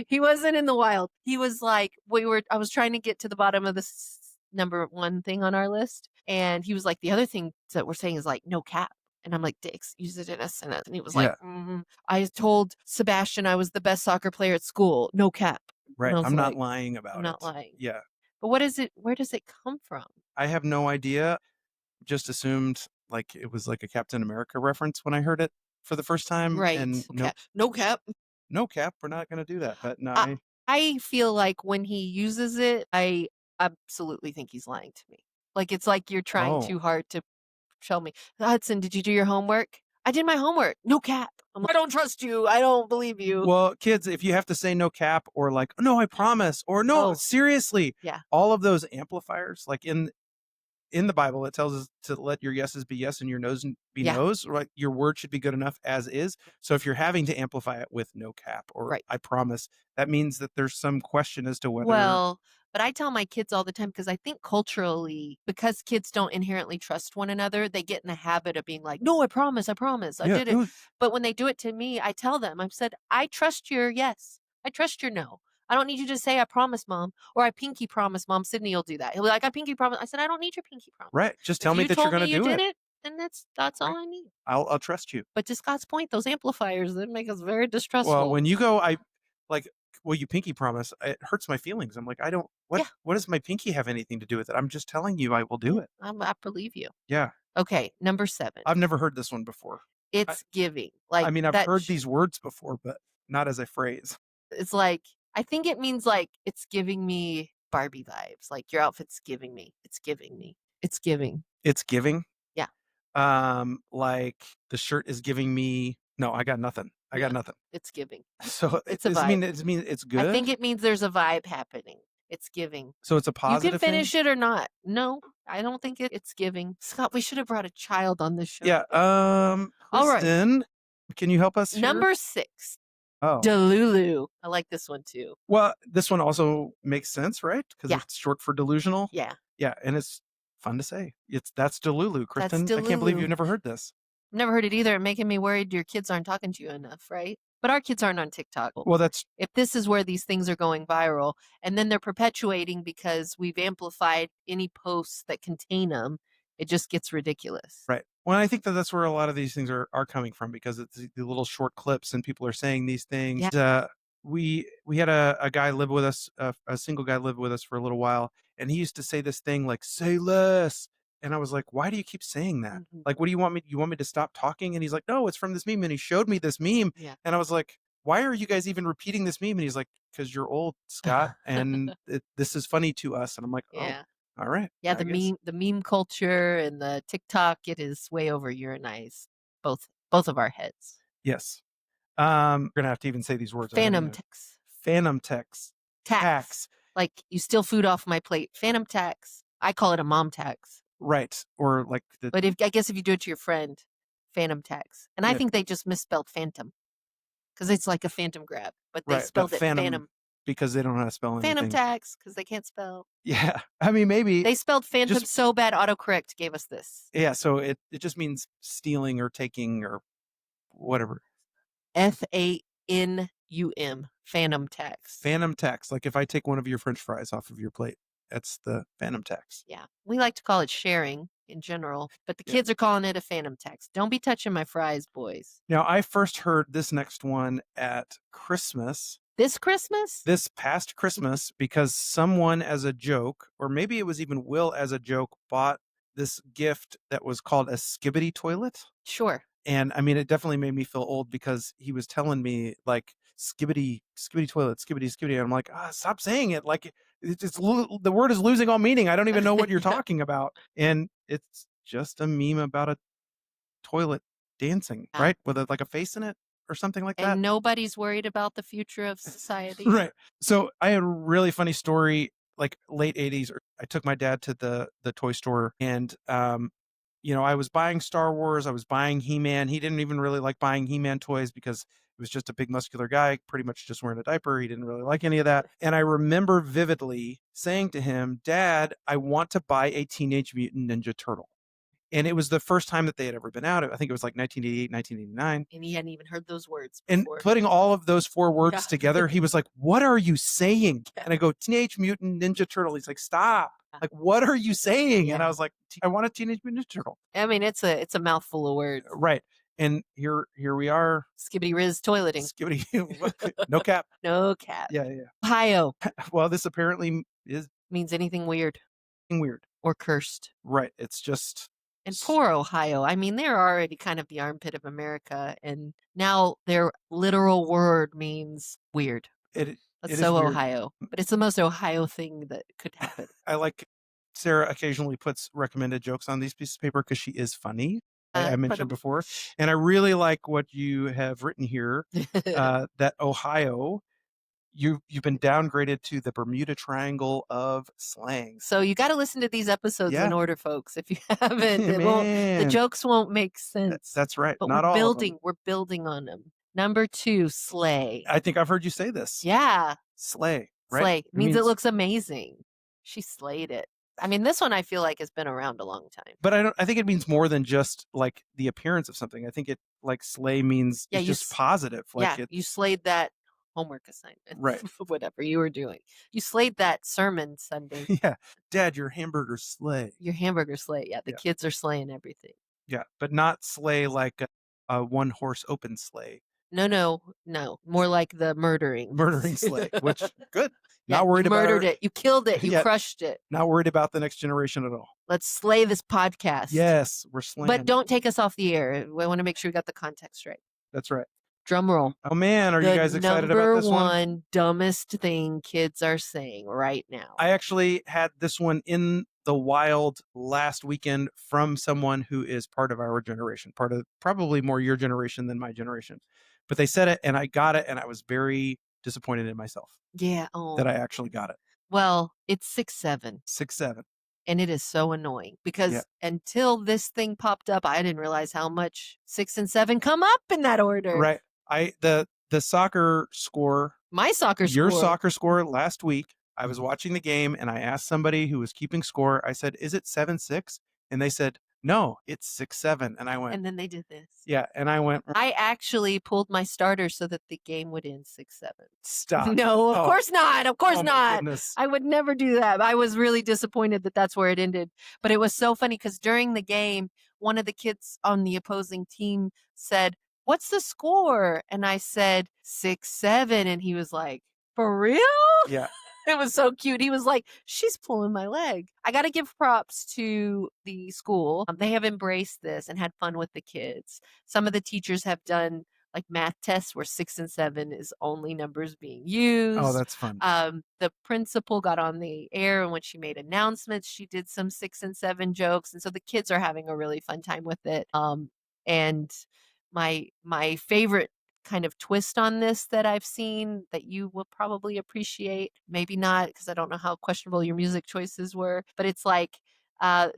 Speaker 1: He wasn't in the wild. He was like, I was trying to get to the bottom of this number 1 thing on our list. And he was like, the other thing that we're saying is like, no cap. And I'm like, Dix, use it in a sentence. And he was like, I told Sebastian I was the best soccer player at school. No cap.
Speaker 2: Right. I'm not lying about it.
Speaker 1: I'm not lying.
Speaker 2: Yeah.
Speaker 1: But what is it? Where does it come from?
Speaker 2: I have no idea. Just assumed like it was like a Captain America reference when I heard it for the first time.
Speaker 1: Right.
Speaker 2: And
Speaker 1: no cap.
Speaker 2: No cap. We're not going to do that. But no.
Speaker 1: I feel like when he uses it, I absolutely think he's lying to me. Like it's like you're trying too hard to show me. Hudson, did you do your homework? I did my homework. No cap. I'm like, I don't trust you. I don't believe you.
Speaker 2: Well, kids, if you have to say no cap or like, no, I promise, or no, seriously.
Speaker 1: Yeah.
Speaker 2: All of those amplifiers, like in the Bible, it tells us to let your yeses be yes and your no's be no's. Right? Your word should be good enough as is. So if you're having to amplify it with no cap or I promise, that means that there's some question as to whether.
Speaker 1: Well, but I tell my kids all the time because I think culturally, because kids don't inherently trust one another, they get in the habit of being like, no, I promise, I did it. But when they do it to me, I tell them, I've said, I trust your yes. I trust your no. I don't need you to say, I promise, Mom, or I pinky promise, Mom. Sydney will do that. He'll be like, I pinky promise. I said, I don't need your pinky promise.
Speaker 2: Right. Just tell me that you're going to do it.
Speaker 1: And that's all I need.
Speaker 2: I'll trust you.
Speaker 1: But to Scott's point, those amplifiers, that make us very distrustful.
Speaker 2: Well, when you go, "Will you pinky promise?" It hurts my feelings. I'm like, "I don't
Speaker 1: Yeah,
Speaker 2: what does my pinky have anything to do with it? I'm just telling you I will do
Speaker 1: yeah,
Speaker 2: it."
Speaker 1: I believe you.
Speaker 2: Yeah.
Speaker 1: Okay, number 7.
Speaker 2: I've never heard this one before. I
Speaker 1: It's giving.
Speaker 2: I
Speaker 1: Like,
Speaker 2: mean, I've heard these words before, but not as a phrase.
Speaker 1: it's like I think it means, like, it's giving me Barbie vibes, like, your outfit's giving me. It's giving me. It's giving.
Speaker 2: It's giving.
Speaker 1: Yeah,
Speaker 2: Like the shirt is giving me no, I got nothing. I got
Speaker 1: yeah,
Speaker 2: nothing.
Speaker 1: it's giving.
Speaker 2: So
Speaker 1: It's a
Speaker 2: does it
Speaker 1: vibe.
Speaker 2: mean it's
Speaker 1: I think
Speaker 2: good?
Speaker 1: it means there's a vibe happening. It's giving.
Speaker 2: So it's a
Speaker 1: You can
Speaker 2: positive thing?
Speaker 1: finish it or not. No, I don't think it's giving. Scott, we should have brought a child on this show
Speaker 2: Yeah.
Speaker 1: today. All right,
Speaker 2: Kristen, can you help us here?
Speaker 1: number 6,
Speaker 2: Oh.
Speaker 1: Delulu. I like this one too.
Speaker 2: Well, this one also makes sense, right? Because
Speaker 1: Yeah,
Speaker 2: it's short for delusional.
Speaker 1: yeah,
Speaker 2: Yeah, and it's fun to say. That's Delulu,
Speaker 1: that's
Speaker 2: Kristen. I can't believe
Speaker 1: Delulu.
Speaker 2: you've never heard this.
Speaker 1: Never heard it either. Making me worried your kids aren't talking to you enough, right? But our kids aren't on TikTok.
Speaker 2: Well, that's
Speaker 1: If this is where these things are going viral and then they're perpetuating because we've amplified any posts that contain them, it just gets ridiculous.
Speaker 2: right. Well, I think that that's where a lot of these things are coming from because it's the little short clips and people are saying these things.
Speaker 1: Yeah.
Speaker 2: We had a guy live with us, a single guy live with us for a little while, and he used to say this thing like "say less," and I was like, "Why do you keep saying that?
Speaker 1: Mhm.
Speaker 2: Like, what do you want me? You want me to stop talking?" And he's like, "No, it's from this meme," and he showed me this meme,
Speaker 1: Yeah.
Speaker 2: and I was like, "Why are you guys even repeating this meme?" And he's like, "Because you're old, Scott, and this is funny to us." And I'm like, "Oh,
Speaker 1: Yeah.
Speaker 2: all right,
Speaker 1: Yeah,
Speaker 2: I guess."
Speaker 1: the meme culture and the TikTok, it is way over your and I's, both of our heads.
Speaker 2: Yes. We're gonna have to even say these words. I don't
Speaker 1: Phantom
Speaker 2: even
Speaker 1: tax.
Speaker 2: phantom tax.
Speaker 1: Tax.
Speaker 2: Tax.
Speaker 1: Like you steal food off my plate. Phantom tax. I call it a mom tax.
Speaker 2: Right. Or like the
Speaker 1: But if I guess if you do it to your friend, phantom tax. And I
Speaker 2: yeah,
Speaker 1: think they just misspelled phantom because it's like a phantom grab, but they
Speaker 2: right. But
Speaker 1: spelled it
Speaker 2: phantom
Speaker 1: phantom.
Speaker 2: because they don't know how to spell
Speaker 1: Phantom
Speaker 2: anything.
Speaker 1: tax because they can't spell.
Speaker 2: Yeah. I mean maybe
Speaker 1: They spelled phantom
Speaker 2: just
Speaker 1: so bad autocorrect gave us this.
Speaker 2: yeah, so it just means stealing or taking or whatever.
Speaker 1: Phanum. Phantom tax.
Speaker 2: Phantom tax. Like if I take one of your french fries off of your plate, that's the phantom tax.
Speaker 1: Yeah. We like to call it sharing in general, but the
Speaker 2: Yeah.
Speaker 1: kids are calling it a phantom tax. Don't be touching my fries, boys.
Speaker 2: Now I first heard this next one at Christmas.
Speaker 1: This Christmas?
Speaker 2: This past Christmas because someone as a joke, or maybe it was even Will as a joke, bought this gift that was called a skibbity toilet.
Speaker 1: Sure.
Speaker 2: And I mean, it definitely made me feel old because he was telling me like skibbity, skibbity toilet, skibbity, skibbity. And I'm like, stop saying it. Like the word is losing all meaning. I don't even know what you're
Speaker 1: Yeah.
Speaker 2: talking about. And it's just a meme about a toilet dancing,
Speaker 1: Yeah.
Speaker 2: right? With like a face in it or something like that.
Speaker 1: And nobody's worried about the future of society.
Speaker 2: Right. So I had a really funny story, like late 80s. I took my dad to the toy store and I was buying Star Wars, I was buying He-Man. He didn't even really like buying He-Man toys because he was just a big muscular guy, pretty much just wearing a diaper. He didn't really like any of that. And I remember vividly saying to him, "Dad, I want to buy a Teenage Mutant Ninja Turtle." And it was the first time that they had ever been out. I think it was like 1988, 1989.
Speaker 1: And he hadn't even heard those words
Speaker 2: And
Speaker 1: before.
Speaker 2: putting all of those 4 words
Speaker 1: Yeah.
Speaker 2: together, he was like, "What are you saying?"
Speaker 1: Yeah.
Speaker 2: And I go, "Teenage Mutant Ninja Turtle." He's like, "Stop. Like, what are you saying?" And
Speaker 1: Yeah.
Speaker 2: I was like, "I want a Teenage Mutant Ninja Turtle."
Speaker 1: I mean, it's a mouthful of words.
Speaker 2: Right. And here we are.
Speaker 1: Skibbity riz toileting.
Speaker 2: Skibbity. No cap.
Speaker 1: No cap.
Speaker 2: Yeah, yeah.
Speaker 1: Ohio
Speaker 2: Well, this apparently is
Speaker 1: means anything weird
Speaker 2: weird.
Speaker 1: or cursed.
Speaker 2: Right. It's just
Speaker 1: And poor Ohio. I mean, they're already kind of the armpit of America, and now their literal word means weird.
Speaker 2: it
Speaker 1: That's
Speaker 2: it is
Speaker 1: so
Speaker 2: weird.
Speaker 1: Ohio. But it's the most Ohio thing that could happen.
Speaker 2: I like Sarah occasionally puts recommended jokes on these pieces of paper because she is funny. I mentioned before. And I really like what you have written here, that Ohio, you've been downgraded to the Bermuda Triangle of slang.
Speaker 1: So you got to listen to these episodes in
Speaker 2: Yeah.
Speaker 1: order, folks. If you haven't, the
Speaker 2: Man,
Speaker 1: jokes won't make sense.
Speaker 2: that's right.
Speaker 1: But
Speaker 2: Not all of them.
Speaker 1: we're building on them. Number 2, slay.
Speaker 2: I think I've heard you say this.
Speaker 1: Yeah,
Speaker 2: Slay, right?
Speaker 1: slay means it looks amazing. She slayed it. I mean, this one I feel like has been around a long time.
Speaker 2: But I think it means more than just like the appearance of something. I think it like slay means
Speaker 1: Yeah,
Speaker 2: it's just positive. Like
Speaker 1: Yeah,
Speaker 2: it
Speaker 1: you slayed that homework assignment.
Speaker 2: Right.
Speaker 1: Whatever you were doing. You slayed that sermon Sunday.
Speaker 2: Yeah. Dad, your hamburger slay.
Speaker 1: Your hamburger slay. Yeah, the
Speaker 2: Yeah.
Speaker 1: kids are slaying everything.
Speaker 2: Yeah. But not slay like a one horse open sleigh.
Speaker 1: No. More like the murdering.
Speaker 2: Murdering sleigh, which good.
Speaker 1: Yeah,
Speaker 2: Not
Speaker 1: you
Speaker 2: worried about
Speaker 1: murdered it. You killed it. You
Speaker 2: yeah,
Speaker 1: crushed it.
Speaker 2: not worried about the next generation at all.
Speaker 1: Let's slay this podcast.
Speaker 2: Yes, we're
Speaker 1: But
Speaker 2: slaying.
Speaker 1: don't take us off the air. I want to make sure we got the context right.
Speaker 2: That's right.
Speaker 1: Drum roll.
Speaker 2: Oh man, are you
Speaker 1: The
Speaker 2: guys excited about
Speaker 1: number
Speaker 2: this one?
Speaker 1: one dumbest thing kids are saying right now.
Speaker 2: I actually had this one in the wild last weekend from someone who is part of our generation, part of probably more your generation than my generation. But they said it and I got it and I was very disappointed in myself
Speaker 1: Yeah.
Speaker 2: that I
Speaker 1: Oh.
Speaker 2: actually got it.
Speaker 1: Well, it's 6-7.
Speaker 2: 6-7.
Speaker 1: And it is so annoying
Speaker 2: Yeah.
Speaker 1: because until this thing popped up, I didn't realize how much 6 and 7 come up in that order.
Speaker 2: Right. The soccer score,
Speaker 1: My soccer
Speaker 2: your
Speaker 1: score.
Speaker 2: soccer score last week, I was watching the game and I asked somebody who was keeping score, I said, is it 7-6? And they said, no, it's 6-7. And I went,
Speaker 1: And then they did this.
Speaker 2: yeah. And I went,
Speaker 1: I actually pulled my starter so that the game would end 6-7.
Speaker 2: stop.
Speaker 1: No, of
Speaker 2: Oh.
Speaker 1: course not. Of course
Speaker 2: Oh my
Speaker 1: not.
Speaker 2: goodness.
Speaker 1: I would never do that. I was really disappointed that that's where it ended. But it was so funny because during the game, one of the kids on the opposing team said, "What's the score?" And I said 6-7. And he was like, "For real?"
Speaker 2: Yeah.
Speaker 1: It was so cute. He was like, "She's pulling my leg." I got to give props to the school. They have embraced this and had fun with the kids. Some of the teachers have done like math tests where 6 and 7 is only numbers being used.
Speaker 2: Oh, that's fun.
Speaker 1: The principal got on the air, and when she made announcements, she did some 6 and 7 jokes, and so the kids are having a really fun time with it. And my favorite kind of twist on this that I've seen that you will probably appreciate, maybe not, because I don't know how questionable your music choices were, but it's like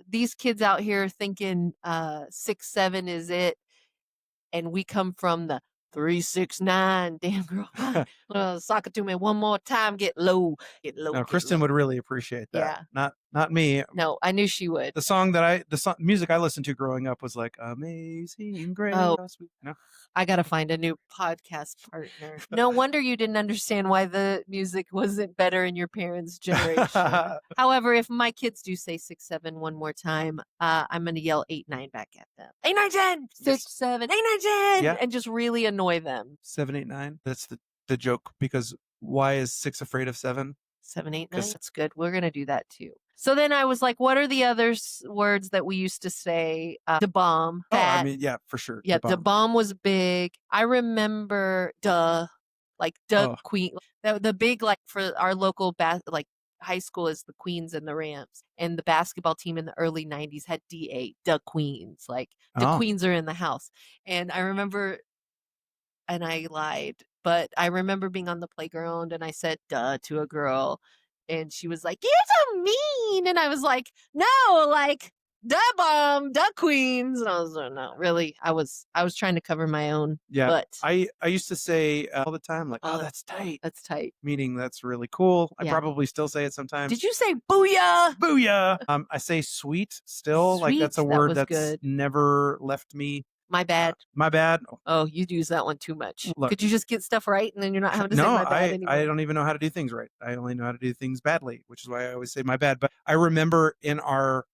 Speaker 1: these kids out here thinking 6-7 is it, and we come from the 3-6-9. Damn girl, sock it to me one more time. Get low, get low.
Speaker 2: No,
Speaker 1: get
Speaker 2: Kristen
Speaker 1: low.
Speaker 2: would really appreciate that.
Speaker 1: Yeah.
Speaker 2: Not me.
Speaker 1: No, I knew she would.
Speaker 2: The music I listened to growing up was like Amazing Grace.
Speaker 1: Oh.
Speaker 2: No?
Speaker 1: I gotta find a new podcast partner. No wonder you didn't understand why the music wasn't better in your parents' generation. However, if my kids do say 6-7 one more time, I'm gonna yell 8-9 back at them. 8-9-10! 6-7, 8-9-10!
Speaker 2: Yeah.
Speaker 1: And just really annoy them.
Speaker 2: 7-8-9. That's the joke because why is 6 afraid of 7?
Speaker 1: 7-8-9.
Speaker 2: 'Cause-
Speaker 1: That's good. We're gonna do that too. So then I was like, what are the other words that we used to say? The bomb.
Speaker 2: Oh, I mean, yeah, for sure.
Speaker 1: Yeah,
Speaker 2: the
Speaker 1: the
Speaker 2: bomb.
Speaker 1: bomb was big. I remember like
Speaker 2: Oh.
Speaker 1: Queen. The big like for our local like high school is the Queens and the Rams, and the basketball team in the early '90s had DA, the Queens. Like the
Speaker 2: Oh.
Speaker 1: Queens are in the house, and I remember, and I lied, but I remember being on the playground and I said "duh" to a girl, and she was like, "You're so mean," and I was like, "No, like." The bomb, the queens. And I was like, no, really. I was trying to cover my own butt.
Speaker 2: I used to say all the time, like, oh, that's tight.
Speaker 1: That's tight.
Speaker 2: Meaning that's really cool.
Speaker 1: Yeah.
Speaker 2: I probably still say it sometimes.
Speaker 1: Did you say booyah?
Speaker 2: Booyah. I say sweet still. Like that's a
Speaker 1: Sweet, that
Speaker 2: word
Speaker 1: was
Speaker 2: that's
Speaker 1: good.
Speaker 2: never left me.
Speaker 1: My bad.
Speaker 2: My bad.
Speaker 1: Oh, you'd use that one too much.
Speaker 2: Look.
Speaker 1: Could you just get stuff right and then you're not having to say
Speaker 2: No,
Speaker 1: my bad anymore?
Speaker 2: I don't even know how to do things right. I only know how to do things badly, which is why I always say my bad. But I remember in our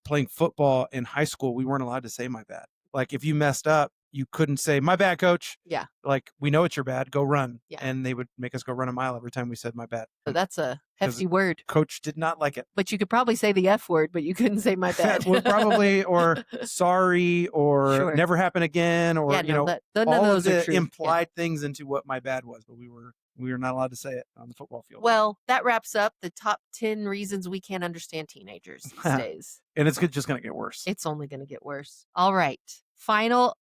Speaker 2: playing football in high school, we weren't allowed to say my bad. Like if you messed up, you couldn't say my bad, coach.
Speaker 1: Yeah.
Speaker 2: Like we know it's your bad. Go run.
Speaker 1: Yeah.
Speaker 2: And they would make us go run a mile every time we said my bad.
Speaker 1: So that's a hefty word.
Speaker 2: Coach did not like it.
Speaker 1: But you could probably say the F word, but you couldn't say my bad.
Speaker 2: Well, probably or sorry or
Speaker 1: Sure.
Speaker 2: never happen again or
Speaker 1: Yeah,
Speaker 2: you know
Speaker 1: none
Speaker 2: all
Speaker 1: of
Speaker 2: of
Speaker 1: those are
Speaker 2: the
Speaker 1: true.
Speaker 2: implied things into what my bad was, but we were not allowed to say it on the football field.
Speaker 1: Well, that wraps up the top 10 reasons we can't understand teenagers these days.
Speaker 2: And it's just going to get worse.
Speaker 1: It's only going to get worse. All right. Final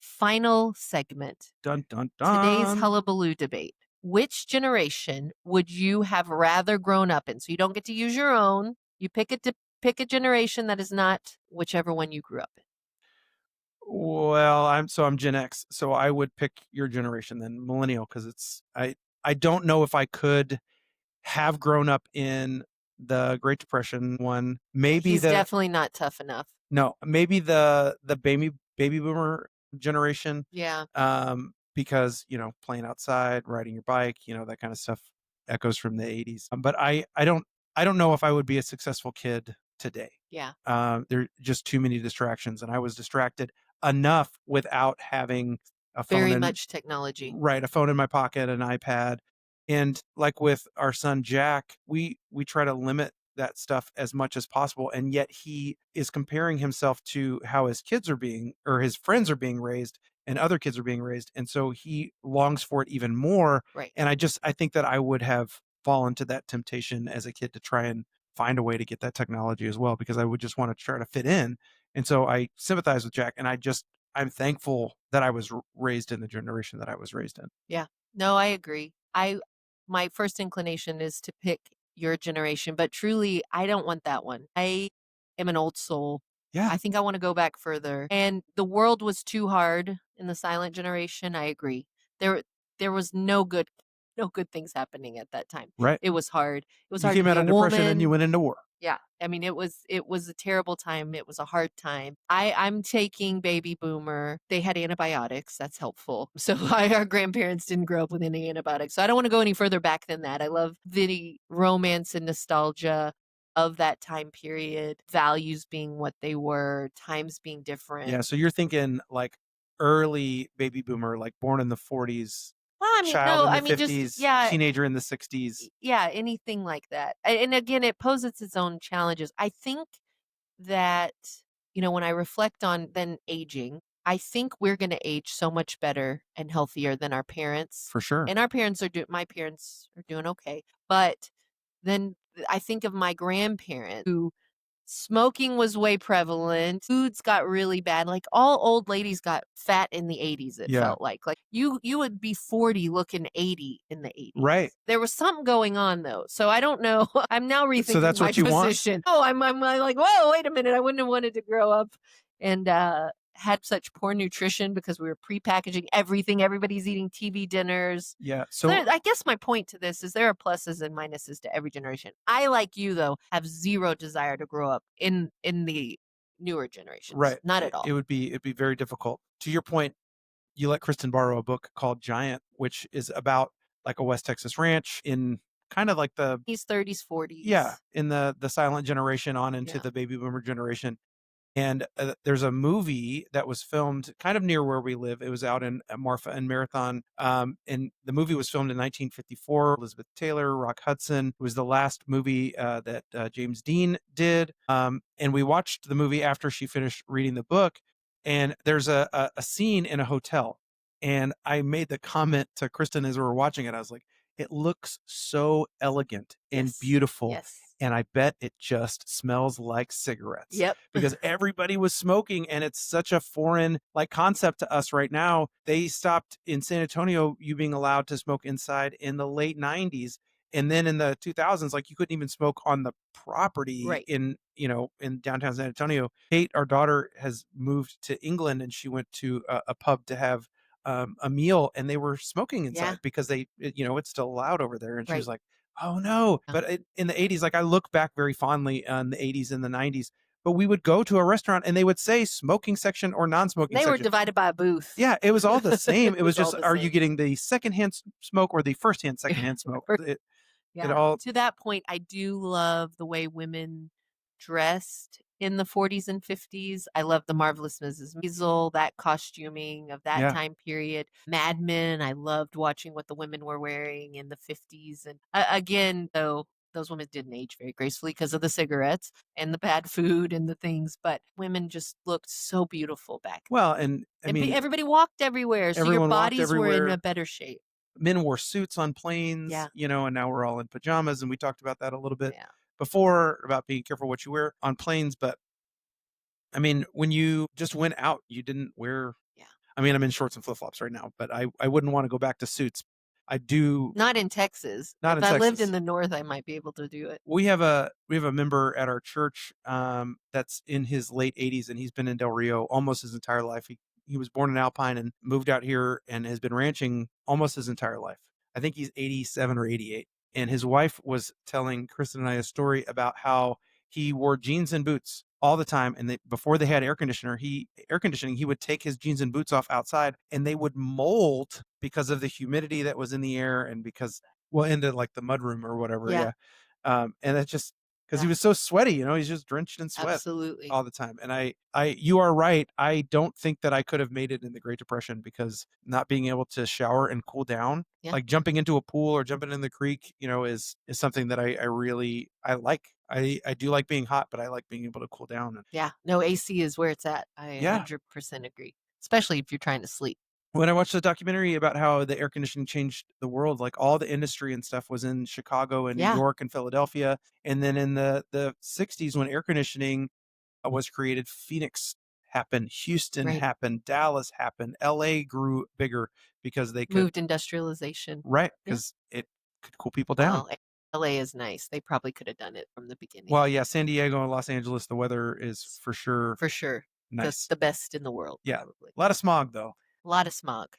Speaker 1: segment.
Speaker 2: Dun, dun, dun.
Speaker 1: Today's hullabaloo debate. Which generation would you have rather grown up in? So you don't get to use your own. You pick a generation that is not whichever one you grew up in.
Speaker 2: Well, I'm Gen X, so I would pick your generation then, millennial, because I don't know if I could have grown up in the Great Depression one. Maybe
Speaker 1: He's definitely not tough enough.
Speaker 2: No, maybe the baby boomer generation.
Speaker 1: Yeah.
Speaker 2: Because playing outside, riding your bike, that kind of stuff echoes from the 80s. But I don't know if I would be a successful kid today.
Speaker 1: Yeah.
Speaker 2: There are just too many distractions, and I was distracted enough without having a phone
Speaker 1: Very
Speaker 2: in
Speaker 1: much technology.
Speaker 2: right, a phone in my pocket, an iPad. And like with our son Jack, we try to limit that stuff as much as possible. And yet he is comparing himself to how his kids are being or his friends are being raised and other kids are being raised. And so he longs for it even more.
Speaker 1: Right.
Speaker 2: And I think that I would have fallen to that temptation as a kid to try and find a way to get that technology as well, because I would just want to try to fit in. And so I sympathize with Jack, and I'm thankful that I was raised in the generation that I was raised in.
Speaker 1: Yeah. No, I agree. My first inclination is to pick your generation, but truly I don't want that one. I am an old soul.
Speaker 2: Yeah,
Speaker 1: I think I want to go back further. And the world was too hard in the silent generation. I agree. There there was no good things happening at that time.
Speaker 2: right.
Speaker 1: It was hard. It was
Speaker 2: You
Speaker 1: hard to
Speaker 2: came
Speaker 1: be
Speaker 2: out
Speaker 1: a
Speaker 2: of depression and you
Speaker 1: woman.
Speaker 2: went into war.
Speaker 1: Yeah. I mean, it was a terrible time. It was a hard time. I'm taking baby boomer. They had antibiotics. That's helpful. So our grandparents didn't grow up with any antibiotics. So I don't want to go any further back than that. I love the romance and nostalgia of that time period, values being what they were, times being
Speaker 2: Yeah,
Speaker 1: different.
Speaker 2: so you're thinking like early baby boomer, like born in the 40s,
Speaker 1: Well, I mean,
Speaker 2: child
Speaker 1: no,
Speaker 2: in
Speaker 1: I
Speaker 2: the
Speaker 1: mean just
Speaker 2: 50s,
Speaker 1: yeah,
Speaker 2: teenager in the 60s.
Speaker 1: yeah, anything like that. And again, it poses its own challenges. I think that, when I reflect on then aging, I think we're going to age so much better and healthier than our parents.
Speaker 2: For sure.
Speaker 1: And our parents are doing, my parents are doing okay. But then I think of my grandparents who smoking was way prevalent. Foods got really bad. Like all old ladies got fat in the 80s, it
Speaker 2: Yeah,
Speaker 1: felt like. Like you would be 40 looking 80 in the 80s.
Speaker 2: right.
Speaker 1: There was something going on though. So I don't know. I'm now
Speaker 2: So
Speaker 1: rethinking
Speaker 2: that's
Speaker 1: my
Speaker 2: what you want?
Speaker 1: position. Oh, I'm like, whoa, wait a minute. I wouldn't have wanted to grow up and had such poor nutrition because we were prepackaging everything. Everybody's eating TV dinners.
Speaker 2: Yeah.
Speaker 1: So
Speaker 2: So
Speaker 1: I guess my point to this is there are pluses and minuses to every generation. I, like you though, have zero desire to grow up in the newer generations.
Speaker 2: right.
Speaker 1: Not at
Speaker 2: It
Speaker 1: all.
Speaker 2: it'd be very difficult. To your point, you let Kristen borrow a book called Giant, which is about like a West Texas ranch in kind of like the
Speaker 1: He's 30s,
Speaker 2: yeah,
Speaker 1: 40s.
Speaker 2: in the silent generation on into
Speaker 1: Yeah.
Speaker 2: the baby boomer generation. And there's a movie that was filmed kind of near where we live. It was out in Marfa and Marathon. And the movie was filmed in 1954. Elizabeth Taylor, Rock Hudson. It was the last movie that James Dean did. And we watched the movie after she finished reading the book. And there's a scene in a hotel. And I made the comment to Kristen as we were watching it. I was like, it looks so elegant and
Speaker 1: Yes.
Speaker 2: beautiful.
Speaker 1: Yes.
Speaker 2: And I bet it just smells like cigarettes
Speaker 1: Yep.
Speaker 2: because everybody was smoking, and it's such a foreign like concept to us right now. They stopped in San Antonio you being allowed to smoke inside in the late 90s. And then in the 2000s, like you couldn't even smoke on the property
Speaker 1: Right.
Speaker 2: in downtown San Antonio. Kate, our daughter, has moved to England, and she went to a pub to have a meal, and they were smoking
Speaker 1: Yeah.
Speaker 2: inside because it's still allowed over there. And she was
Speaker 1: Right.
Speaker 2: like, oh no.
Speaker 1: Yeah.
Speaker 2: But in the 80s, like I look back very fondly on the 80s and the 90s, but we would go to a restaurant and they would say smoking section or non-smoking
Speaker 1: They were
Speaker 2: section.
Speaker 1: divided by a booth.
Speaker 2: Yeah, it was all the same.
Speaker 1: It
Speaker 2: It was
Speaker 1: was all
Speaker 2: just,
Speaker 1: the
Speaker 2: are you
Speaker 1: same.
Speaker 2: getting the secondhand smoke or the firsthand secondhand smoke? It
Speaker 1: Yeah.
Speaker 2: all,
Speaker 1: To that point, I do love the way women dressed in the 40s and 50s. I love the Marvelous Mrs. Maisel, that costuming of that
Speaker 2: yeah.
Speaker 1: time period. Mad Men, I loved watching what the women were wearing in the 50s. And again, though, those women didn't age very gracefully because of the cigarettes and the bad food and the things, but women just looked so beautiful back
Speaker 2: Well, and I
Speaker 1: then. And
Speaker 2: mean,
Speaker 1: everybody walked everywhere, so your
Speaker 2: everyone walked
Speaker 1: bodies were in a
Speaker 2: everywhere.
Speaker 1: better shape.
Speaker 2: Men wore suits on planes,
Speaker 1: Yeah.
Speaker 2: and now we're all in pajamas. And we talked about that a little bit
Speaker 1: Yeah.
Speaker 2: before about being careful what you wear on planes. But I mean, when you just went out, you didn't wear,
Speaker 1: Yeah.
Speaker 2: I mean, I'm in shorts and flip flops right now, but I wouldn't want to go back to suits. I do
Speaker 1: Not in Texas.
Speaker 2: not
Speaker 1: If
Speaker 2: in
Speaker 1: I lived in
Speaker 2: Texas.
Speaker 1: the North, I might be able to do it.
Speaker 2: We have a member at our church that's in his late 80s, and he's been in Del Rio almost his entire life. He was born in Alpine and moved out here and has been ranching almost his entire life. I think he's 87 or 88. And his wife was telling Kristen and I a story about how he wore jeans and boots all the time. And before they had air conditioning, he would take his jeans and boots off outside, and they would mold because of the humidity that was in the air and because into like the mudroom or whatever.
Speaker 1: Yeah.
Speaker 2: Yeah. And it's just because he
Speaker 1: Yeah,
Speaker 2: was so sweaty, he's just drenched in sweat
Speaker 1: absolutely.
Speaker 2: all the time. And you are right. I don't think that I could have made it in the Great Depression because not being able to shower and cool down,
Speaker 1: Yeah.
Speaker 2: like jumping into a pool or jumping in the creek, is something that I really, I like. I do like being hot, but I like being able to cool down. And
Speaker 1: Yeah. No, AC is where it's at. I
Speaker 2: yeah,
Speaker 1: 100% agree, especially if you're trying to sleep.
Speaker 2: when I watched the documentary about how the air conditioning changed the world, like all the industry and stuff was in Chicago and New
Speaker 1: Yeah.
Speaker 2: York and Philadelphia. And then in the 60s, when air conditioning was created, Phoenix happened, Houston
Speaker 1: Right.
Speaker 2: happened, Dallas happened, LA grew bigger because they could,
Speaker 1: Moved industrialization.
Speaker 2: right?
Speaker 1: Yeah.
Speaker 2: Because it could cool people down.
Speaker 1: Well, LA is nice. They probably could have done it from the beginning.
Speaker 2: Well, yeah, San Diego and Los Angeles, the weather is for sure
Speaker 1: For sure.
Speaker 2: nice.
Speaker 1: The best in the world,
Speaker 2: Yeah.
Speaker 1: probably.
Speaker 2: A lot of smog, though.
Speaker 1: A lot of smog,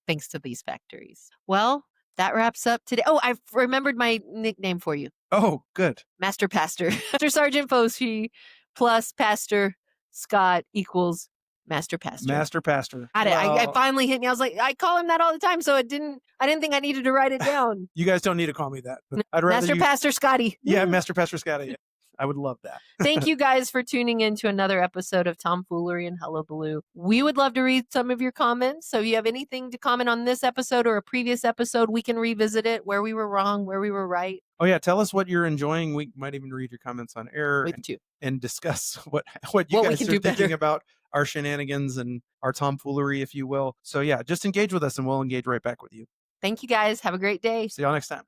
Speaker 1: thanks to these factories. Well, that wraps up today. Oh, I've remembered my nickname for you.
Speaker 2: Oh, good.
Speaker 1: Master Pastor. Master Sergeant Foshi plus Pastor Scott equals Master Pastor.
Speaker 2: Master Pastor.
Speaker 1: Got it. I
Speaker 2: Well,
Speaker 1: finally hit me. I was like, I call him that all the time, so I didn't think I needed to write it down.
Speaker 2: you guys don't need to call me that. I'd rather
Speaker 1: Master
Speaker 2: you.
Speaker 1: Pastor Scotty.
Speaker 2: Yeah, Master Pastor Scotty. I would love that.
Speaker 1: Thank you guys for tuning in to another episode of Tomfoolery and Hullabaloo. We would love to read some of your comments. So if you have anything to comment on this episode or a previous episode, we can revisit it, where we were wrong, where we were right.
Speaker 2: Oh yeah, tell us what you're enjoying. We might even read your comments on air
Speaker 1: With you.
Speaker 2: and discuss what you
Speaker 1: What we
Speaker 2: guys
Speaker 1: can
Speaker 2: are
Speaker 1: do
Speaker 2: thinking
Speaker 1: better.
Speaker 2: about our shenanigans and our tomfoolery, if you will. So yeah, just engage with us and we'll engage right back with you.
Speaker 1: Thank you guys. Have a great day.
Speaker 2: See y'all next time.